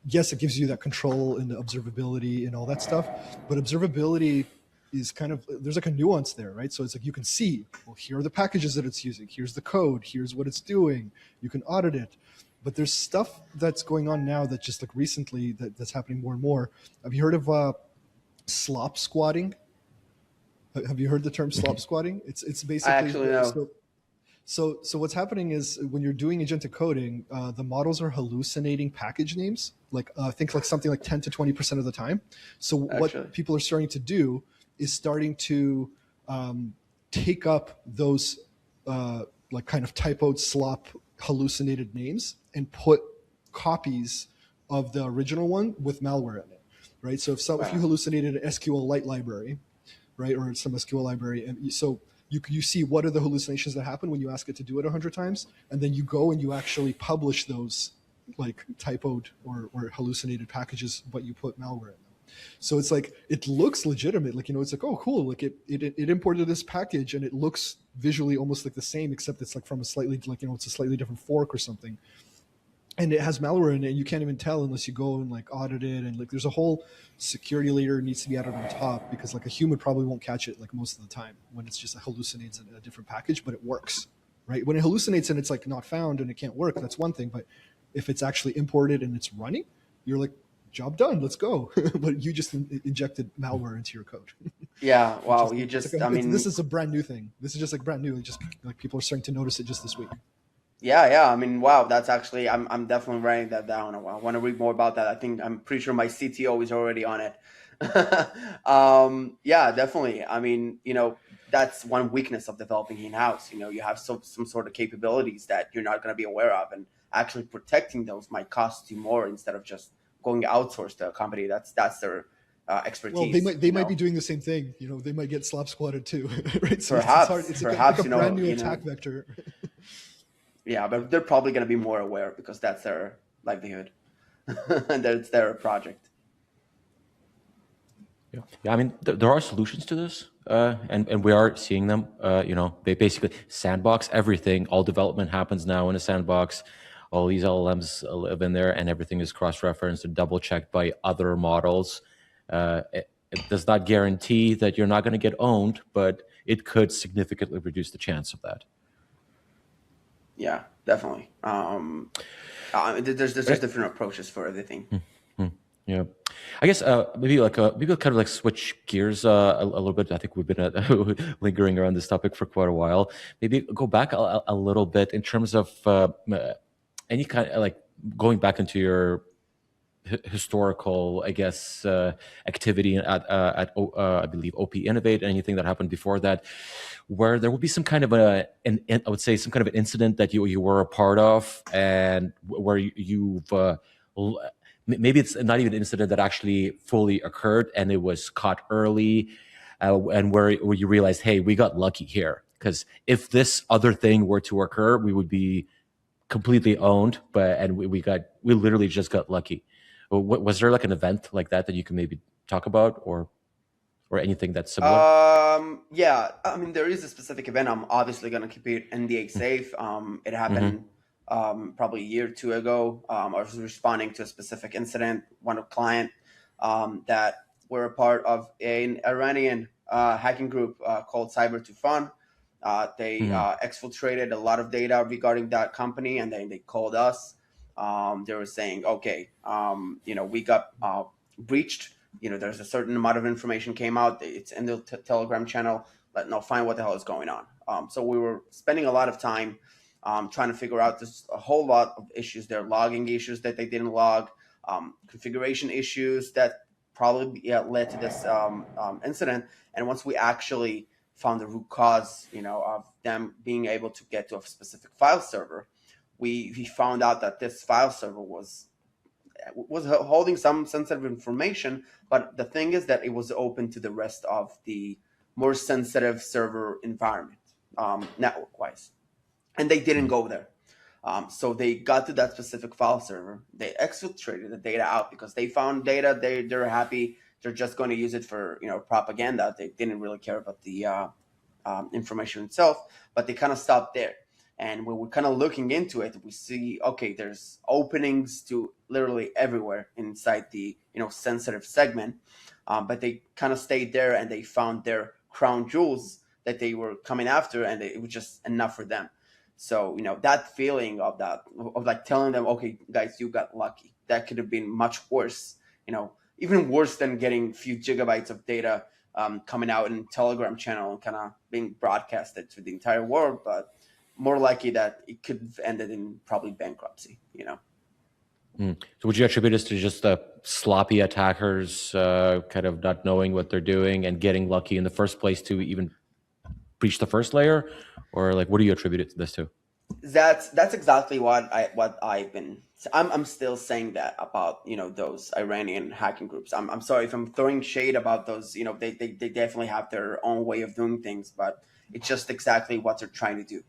yes, it gives you that control and the observability and all that stuff. But observability is kind of, there's like a nuance there, right? So it's like you can see, well, here are the packages that it's using. Here's the code. Here's what it's doing. You can audit it. But there's stuff that's going on now that just like recently that's happening more and more. Have you heard of slop squatting? Have you heard the term slop squatting? It's basically, I actually know. So what's happening is when you're doing agentic coding, the models are hallucinating package names, like I think like something like 10 to 20% of the time. So what people are starting to do is starting to take up those like kind of typoed slop hallucinated names and put copies of the original one with malware in it. Right. So if you hallucinated an SQLite library, right, or some SQL library, and so you see what are the hallucinations that happen when you ask it to do it 100 times, and then you go and you actually publish those like typoed or hallucinated packages, but you put malware in them. So it's like it looks legitimate, like it's like, oh cool, like it imported this package and it looks visually almost like the same, except it's like from a slightly like it's a slightly different fork or something. And it has malware in it. You can't even tell unless you go and like audit it. And like there's a whole security layer needs to be added on top, because like a human probably won't catch it like most of the time when it's just hallucinates in a different package, but it works, right? When it hallucinates and it's like not found and it can't work, that's one thing. But if it's actually imported and it's running, you're like, job done, let's go. But you just injected malware into your code. Yeah, wow. This is a brand new thing. This is just like brand new. It just like people are starting to notice it just this week. Yeah. I mean, wow. That's actually, I'm definitely writing that down. I want to read more about that. I'm pretty sure my CTO is already on it. Yeah, definitely. I mean, that's one weakness of developing in-house. You have some sort of capabilities that you're not going to be aware of, and actually protecting those might cost you more instead of just going outsourced to a company. That's their expertise. Well, they might be doing the same thing. They might get slop squatted too, right? So perhaps it's like a brand new attack vector. Yeah, but they're probably going to be more aware because that's their livelihood and it's their project. Yeah. I mean, there are solutions to this, and we are seeing them. They basically sandbox everything. All development happens now in a sandbox. All these LLMs live in there, and everything is cross-referenced and double-checked by other models. It does not guarantee that you're not going to get owned, but it could significantly reduce the chance of that. Yeah, definitely. There's different approaches for everything. Yeah, I guess maybe kind of like switch gears a little bit. I think we've been lingering around this topic for quite a while. Maybe go back a little bit in terms of any kind of like going back into your historical, I guess, activity at I believe OP Innovate, anything that happened before that, where there would be some kind of I would say some kind of an incident that you were a part of, and where you've maybe it's not even an incident that actually fully occurred, and it was caught early, and where you realized, hey, we got lucky here, because if this other thing were to occur, we would be completely owned, and we literally just got lucky. Was there like an event like that you can maybe talk about, or anything that's similar? Yeah, I mean, there is a specific event. I'm obviously going to keep it NDA safe. It happened probably a year or two ago. I was responding to a specific incident, one of client that were a part of an Iranian hacking group called Cyber They exfiltrated a lot of data regarding that company, and then they called us. They were saying, okay, we got breached. There's a certain amount of information came out. It's in the Telegram channel. Let no find what the hell is going on. So we were spending a lot of time trying to figure out this a whole lot of issues. There are logging issues that they didn't log, configuration issues that probably led to this incident. And once we actually found the root cause, of them being able to get to a specific file server, we found out that this file server was holding some sensitive information, but the thing is that it was open to the rest of the more sensitive server environment, network-wise, and they didn't go there. So they got to that specific file server. They exfiltrated the data out because they found data. They're happy. They're just going to use it for propaganda. They didn't really care about the information itself, but they kind of stopped there. And when we're kind of looking into it, we see, okay, there's openings to literally everywhere inside the sensitive segment, but they kind of stayed there and they found their crown jewels that they were coming after, and it was just enough for them. So that feeling of like telling them, okay, guys, you got lucky. That could have been much worse. Even worse than getting a few gigabytes of data coming out in Telegram channel and kind of being broadcasted to the entire world, but more likely that it could have ended in probably bankruptcy, So would you attribute this to just sloppy attackers kind of not knowing what they're doing and getting lucky in the first place to even breach the first layer? Or what do you attribute this to? That's exactly what I've been. I'm still saying that about those Iranian hacking groups. I'm sorry if I'm throwing shade about those. They definitely have their own way of doing things, but it's just exactly what they're trying to do.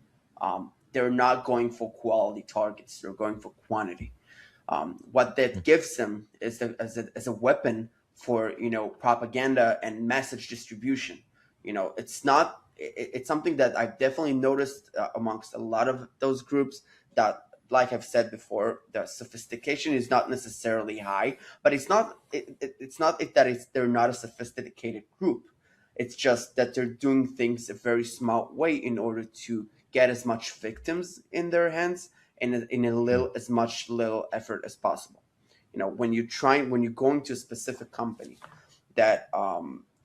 They're not going for quality targets. They're going for quantity. What that gives them is as a weapon for propaganda and message distribution. It's something that I've definitely noticed amongst a lot of those groups that, like I've said before, the sophistication is not necessarily high, but it's not that they're not a sophisticated group. It's just that they're doing things a very smart way in order to get as much victims in their hands and in as much little effort as possible. When you're going to a specific company that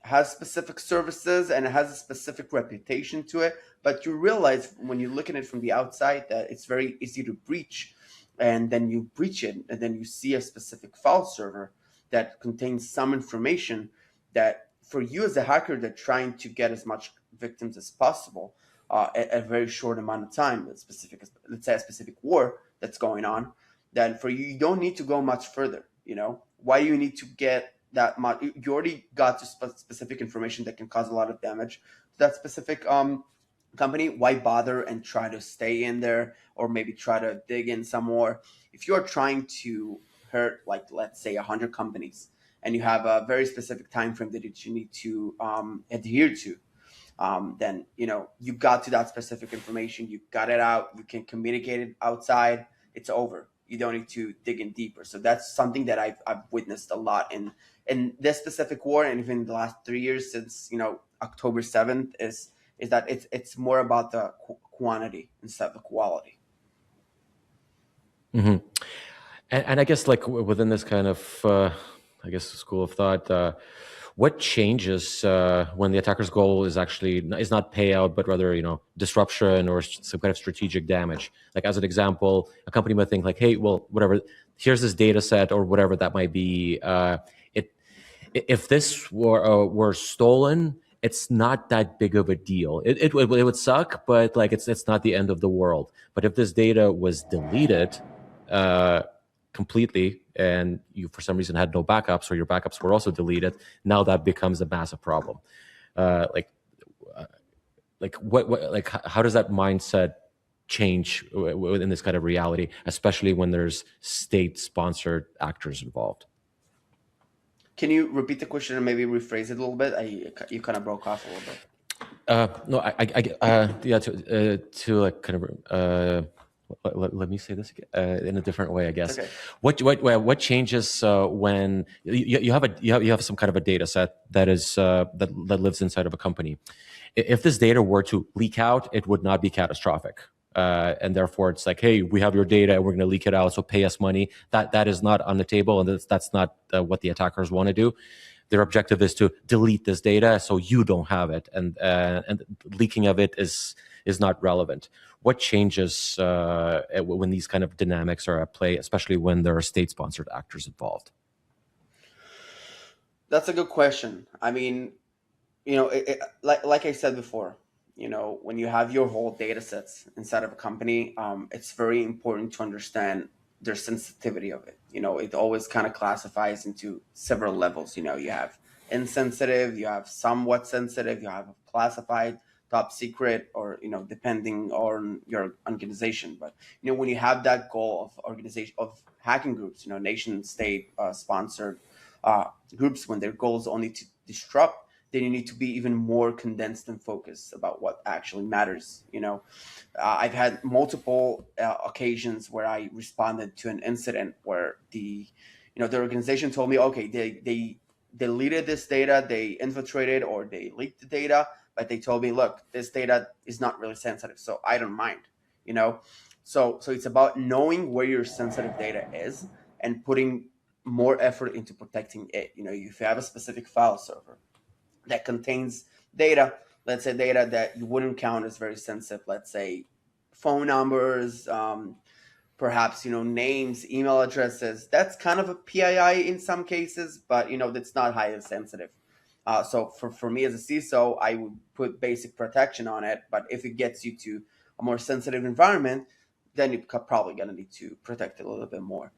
has specific services and it has a specific reputation to it, but you realize when you look at it from the outside that it's very easy to breach, and then you breach it, and then you see a specific file server that contains some information that for you as a hacker, they're trying to get as much victims as possible at a very short amount of time. Let's say a specific war that's going on, then for you, you don't need to go much further. Why do you need to get that much? You already got to specific information that can cause a lot of damage to that specific company. Why bother and try to stay in there, or maybe try to dig in some more? If you're trying to hurt, let's say 100 companies, and you have a very specific time frame that you need to adhere to, then you got to that specific information, you got it out, you can communicate it outside, it's over. You don't need to dig in deeper. So that's something that I've witnessed a lot in this specific war, and even the last 3 years since October 7th is that it's more about the quantity instead of the quality. Mm-hmm. And I guess within this kind of I guess school of thought, what changes when the attacker's goal is not payout, but rather disruption or some kind of strategic damage? Like as an example, a company might think like, hey, well, whatever, here's this data set or whatever that might be. If this were stolen, it's not that big of a deal. It would suck, but like it's not the end of the world. But if this data was deleted completely, and you for some reason had no backups, or your backups were also deleted, now that becomes a massive problem. How does that mindset change within this kind of reality, especially when there's state-sponsored actors involved? Can you repeat the question and maybe rephrase it a little bit? You kind of broke off a little bit. No, let me say this again, in a different way, I guess. Okay. What changes when you have some kind of a data set that is that lives inside of a company? If this data were to leak out, it would not be catastrophic. And therefore, it's like, hey, we have your data, and we're going to leak it out, so pay us money. That is not on the table, and that's not what the attackers want to do. Their objective is to delete this data so you don't have it, and leaking of it is not relevant. What changes when these kind of dynamics are at play, especially when there are state-sponsored actors involved? That's a good question. I mean, like I said before, when you have your whole data sets inside of a company, it's very important to understand their sensitivity of it. It always kind of classifies into several levels. You have insensitive, you have somewhat sensitive, you have classified, top secret, or depending on your organization. But when you have that goal of organization of hacking groups, nation state sponsored groups, when their goal is only to disrupt, then you need to be even more condensed and focused about what actually matters. I've had multiple occasions where I responded to an incident where the organization told me, okay, they deleted this data, they infiltrated or they leaked the data, but they told me, look, this data is not really sensitive, so I don't mind. So it's about knowing where your sensitive data is and putting more effort into protecting it. If you have a specific file server that contains data, let's say data that you wouldn't count as very sensitive, let's say phone numbers, perhaps names, email addresses, that's kind of a PII in some cases, but that's not highly sensitive. So for me as a CISO, I would put basic protection on it, but if it gets you to a more sensitive environment, then you're probably going to need to protect it a little bit more.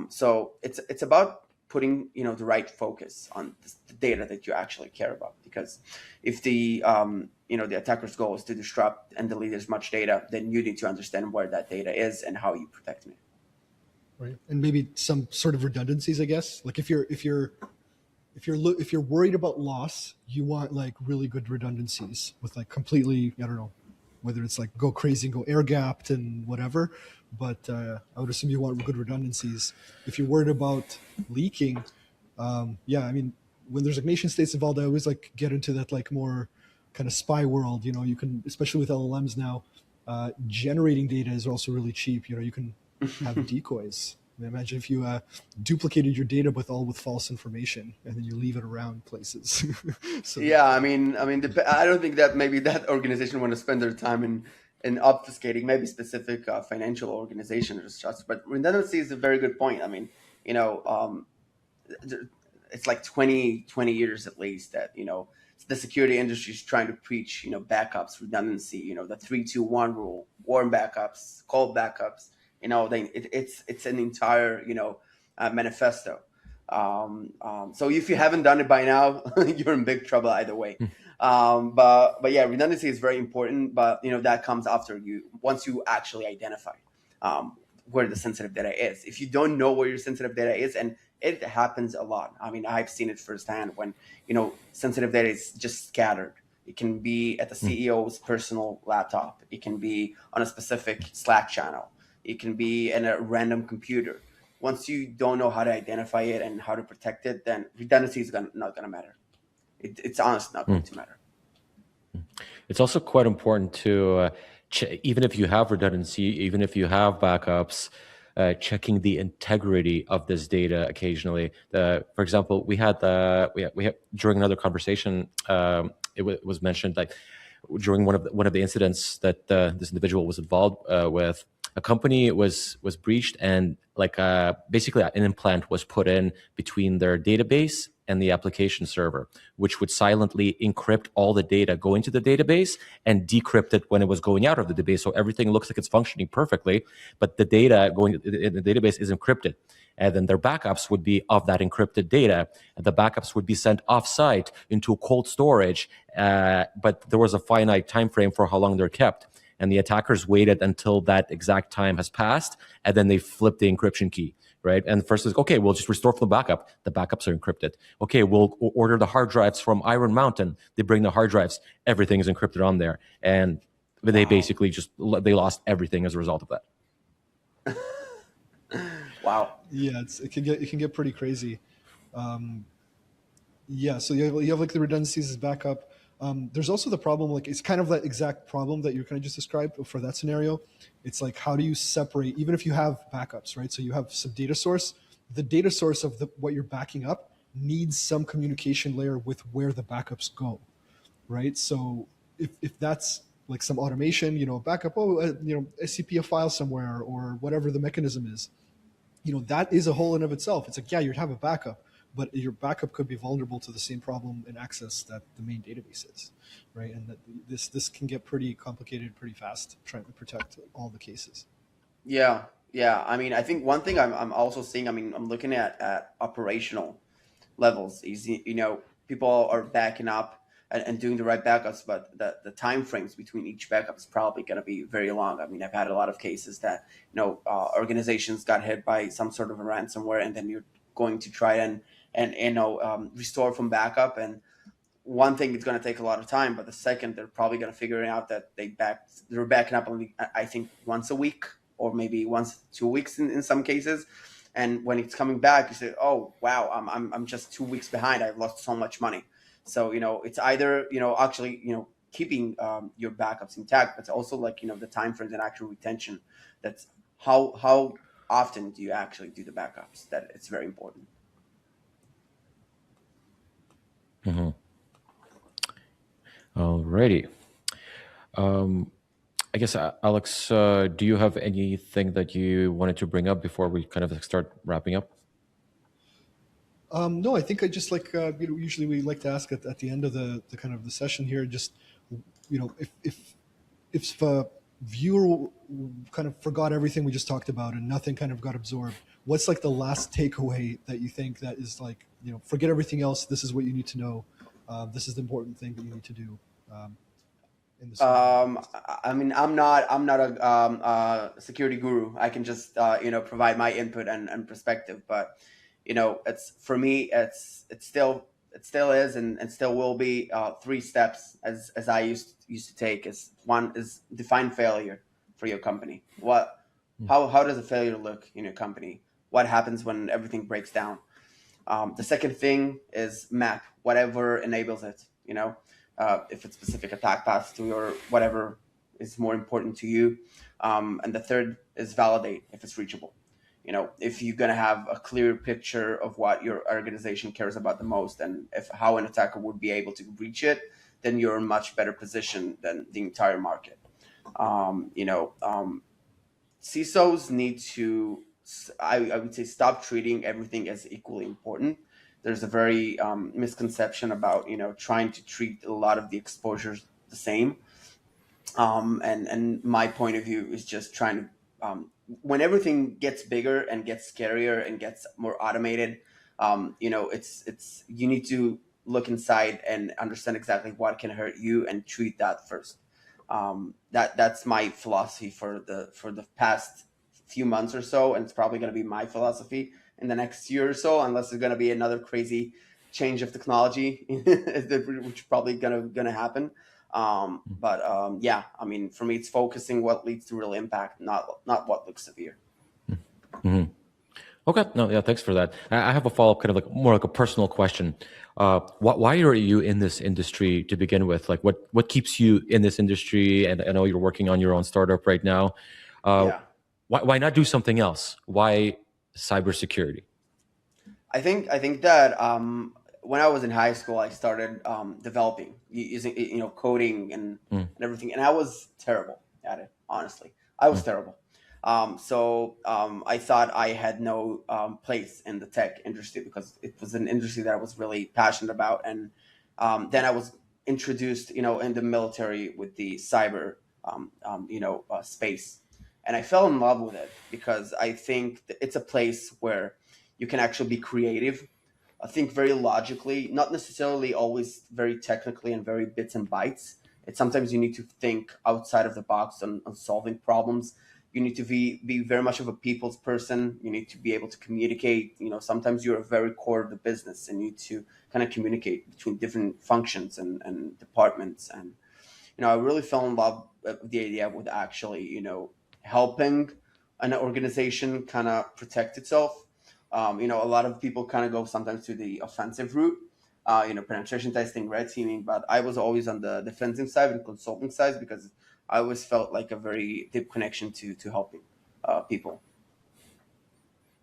So it's about putting the right focus on the data that you actually care about, because if the the attacker's goal is to disrupt and delete as much data, then you need to understand where that data is and how you protect it. Right, and maybe some sort of redundancies, I guess. Like if you're worried about loss, you want like really good redundancies with like completely, I don't know, whether it's like go crazy and go air gapped and whatever. But I would assume you want good redundancies. If you're worried about leaking, I mean, when there's like nation states involved, I always like get into that like more kind of spy world. You can, especially with LLMs now, generating data is also really cheap. You can have decoys. Imagine if you duplicated your data with false information and then you leave it around places. So, yeah, I mean, I don't think that maybe that organization want to spend their time in obfuscating maybe specific financial organizations, but redundancy is a very good point. I mean, it's like 20 years at least that the security industry is trying to preach backups, redundancy, the 3-2-1 rule, warm backups, cold backups. It's an entire manifesto. So if you haven't done it by now, you're in big trouble either way. But yeah, redundancy is very important. But that comes after once you actually identify where the sensitive data is. If you don't know where your sensitive data is, and it happens a lot. I mean, I've seen it firsthand when sensitive data is just scattered. It can be at the CEO's personal laptop. It can be on a specific Slack channel. It can be in a random computer. Once you don't know how to identify it and how to protect it, then redundancy is not going to matter. It's honestly not going to matter. It's also quite important to, even if you have redundancy, even if you have backups, checking the integrity of this data occasionally. For example, we had during another conversation, it was mentioned like during one of the incidents that this individual was involved with, a company was breached, and like basically an implant was put in between their database and the application server, which would silently encrypt all the data going to the database and decrypt it when it was going out of the database. So everything looks like it's functioning perfectly, but the data going in the database is encrypted. And then their backups would be of that encrypted data. And the backups would be sent off-site into cold storage, but there was a finite time frame for how long they're kept. And the attackers waited until that exact time has passed, and then they flipped the encryption key, right? And first it's, okay, we'll just restore from the backup. The backups are encrypted. Okay, we'll order the hard drives from Iron Mountain. They bring the hard drives. Everything is encrypted on there. And they basically they lost everything as a result of that. Wow. Yeah, it can get pretty crazy. Yeah, so you have like the redundancies as backup. There's also the problem, like it's kind of that exact problem that you kind of just described for that scenario. It's like, how do you separate, even if you have backups, right? So you have some data source, the data source of what you're backing up needs some communication layer with where the backups go, right? So if that's like some automation, backup, SCP a file somewhere or whatever the mechanism is, that is a whole in of itself. It's like, yeah, you'd have a backup, but your backup could be vulnerable to the same problem and access that the main database is, right? And that this can get pretty complicated pretty fast, trying to protect all the cases. Yeah. I mean, I think one thing I'm also seeing, I'm looking at operational levels. Is, people are backing up and doing the right backups, but the time frames between each backup is probably going to be very long. I mean, I've had a lot of cases that, organizations got hit by some sort of a ransomware, and then you're going to try and restore from backup. And one thing, it's going to take a lot of time, but the second, they're probably going to figure out that they're backing up only, I think, once a week or maybe once 2 weeks in some cases. And when it's coming back, you say, oh, wow, I'm just 2 weeks behind. I've lost so much money. So, it's either, actually, keeping your backups intact, but it's also like, the time frames and actual retention. That's how often do you actually do the backups? That it's very important. Mm-hmm. Alrighty. I guess, Alex, do you have anything that you wanted to bring up before we kind of start wrapping up? No, I think I just like, usually we like to ask at the end of the kind of the session here, just, if a viewer kind of forgot everything we just talked about and nothing kind of got absorbed, what's like the last takeaway that you think that is like, forget everything else, this is what you need to know, this is the important thing that you need to do in this? I mean, I'm not a security guru. I can just provide my input and perspective, but it's, for me, it still is and still will be 3 steps as I used to take. Is one is define failure for your company. How does a failure look in your company? What happens when everything breaks down? The second thing is map whatever enables it. If it's specific attack paths to your whatever is more important to you. And the third is validate if it's reachable. If you're going to have a clear picture of what your organization cares about the most and how an attacker would be able to reach it, then you're in much better position than the entire market. CISOs need to, I would say, stop treating everything as equally important. There's a very misconception about, trying to treat a lot of the exposures the same. And my point of view is just trying to, when everything gets bigger and gets scarier and gets more automated, it's you need to look inside and understand exactly what can hurt you and treat that first. That's my philosophy for the past few months or so, and it's probably going to be my philosophy in the next year or so, unless there's going to be another crazy change of technology, which is probably going to happen. Yeah, I mean, for me, it's focusing what leads to real impact, not what looks severe. Mm-hmm. Okay. No, yeah, thanks for that. I have a follow-up, kind of like more like a personal question. Why are you in this industry to begin with? Like, what keeps you in this industry? And I know you're working on your own startup right now. Yeah. why not do something else? Why cybersecurity? I think that when I was in high school, I started developing using coding and everything, and I was terrible at it. Honestly, I was terrible. So I thought I had no place in the tech industry because it was an industry that I was really passionate about, and then I was introduced, in the military with the cyber, space, and I fell in love with it because I think that it's a place where you can actually be creative. I think very logically, not necessarily always very technically and very bits and bytes. It's sometimes you need to think outside of the box on solving problems. You need to be very much of a people's person. You need to be able to communicate. Sometimes you're a very core of the business and you need to kind of communicate between different functions and departments. And I really fell in love with the idea with actually, helping an organization kind of protect itself. A lot of people kind of go sometimes to the offensive route, penetration testing, red teaming, but I was always on the defensive side and consulting side because I always felt like a very deep connection to helping people.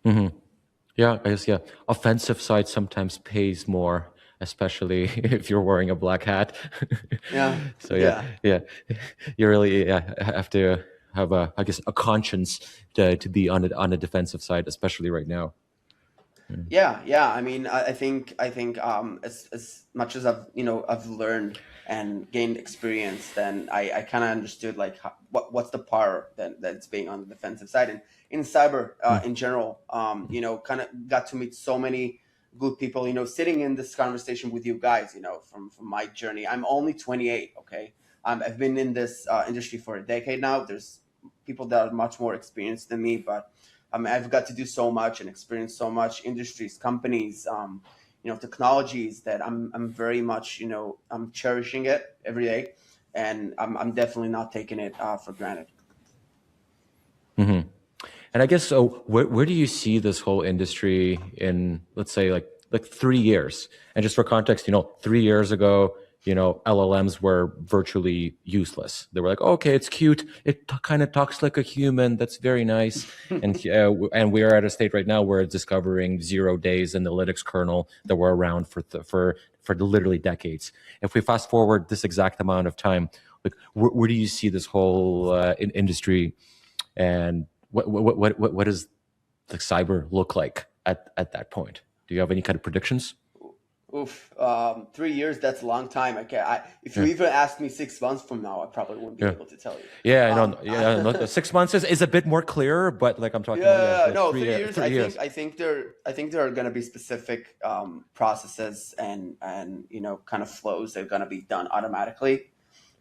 Yeah, I guess, yeah. Offensive side sometimes pays more, especially if you're wearing a black hat. Yeah, So yeah. you really have to have I guess, a conscience to be on a defensive side, especially right now. Yeah. I mean, I think as much as I've learned and gained experience, then I kind of understood like what's the power that's being on the defensive side, and in cyber in general, kind of got to meet so many good people. Sitting in this conversation with you guys, from my journey. I'm only 28. Okay, I've been in this industry for a decade now. There's people that are much more experienced than me, but I've got to do so much and experience so much industries, companies, technologies that I'm very much, I'm cherishing it every day, and I'm definitely not taking it for granted. And I guess so. Where do you see this whole industry in, let's say, like 3 years? And just for context, 3 years ago, LLMs were virtually useless. They were like, okay, it's cute. It kind of talks like a human. That's very nice. And we are at a state right now where it's discovering 0 days in the Linux kernel that were around for literally decades. If we fast forward this exact amount of time, like where do you see this whole industry, and what does the cyber look like at that point? Do you have any kind of predictions? Oof, 3 years, that's a long time. If you even asked me 6 months from now, I probably wouldn't be able to tell you. No, 6 months is a bit more clear, but like I'm talking about, no, 3 years. I think there are going to be specific processes and kind of flows that are going to be done automatically.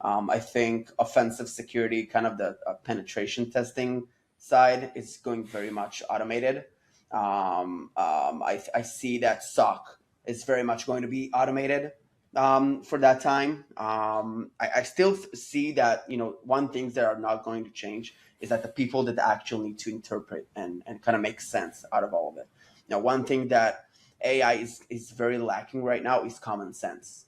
I think offensive security, kind of the penetration testing side, is going very much automated. I see that SOC is very much going to be automated for that time. I still see that, one things that are not going to change is that the people that actually need to interpret and kind of make sense out of all of it. Now, one thing that AI is very lacking right now is common sense.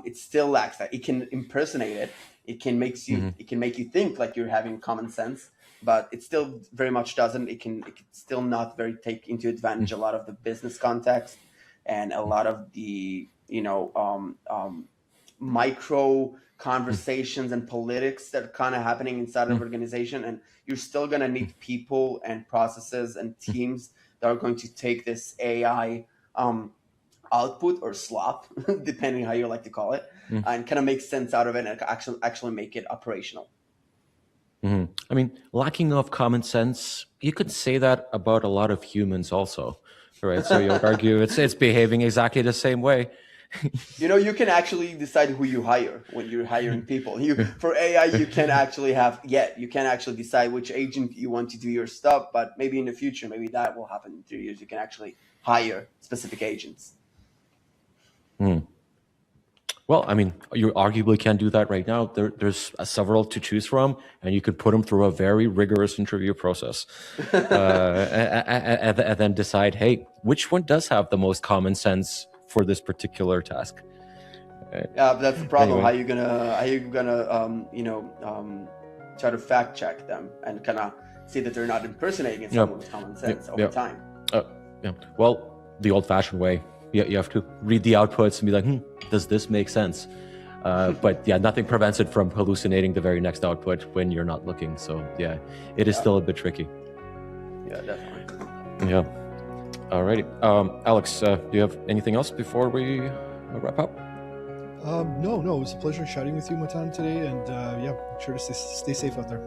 It still lacks that. It can impersonate it. It can make you think like you're having common sense, but it still very much doesn't. It can still not very take into advantage a lot of the business context and a lot of the micro conversations and politics that are kind of happening inside of an organization. And you're still going to need people and processes and teams that are going to take this AI output or slop, depending how you like to call it, and kind of make sense out of it and actually make it operational. I mean, lacking of common sense, you could say that about a lot of humans also, right? So you would argue it's behaving exactly the same way. You can actually decide who you hire when you're hiring people. For AI, you can actually you can actually decide which agent you want to do your stuff, but maybe in the future, maybe that will happen in 3 years. You can actually hire specific agents. Well, I mean, you arguably can do that right now. There's several to choose from, and you could put them through a very rigorous interview process, and then decide, hey, which one does have the most common sense for this particular task? Yeah, but that's the problem. Anyway. How you gonna try to fact check them and kind of see that they're not impersonating Yep. someone with common sense over Yep. time. Yeah. Well, the old-fashioned way. You have to read the outputs and be like, does this make sense? But yeah, nothing prevents it from hallucinating the very next output when you're not looking. So yeah, it is still a bit tricky. Yeah, definitely. Yeah. Alrighty. Alex, do you have anything else before we wrap up? No, it was a pleasure chatting with you, Matan, today, and yeah, make sure to stay safe out there.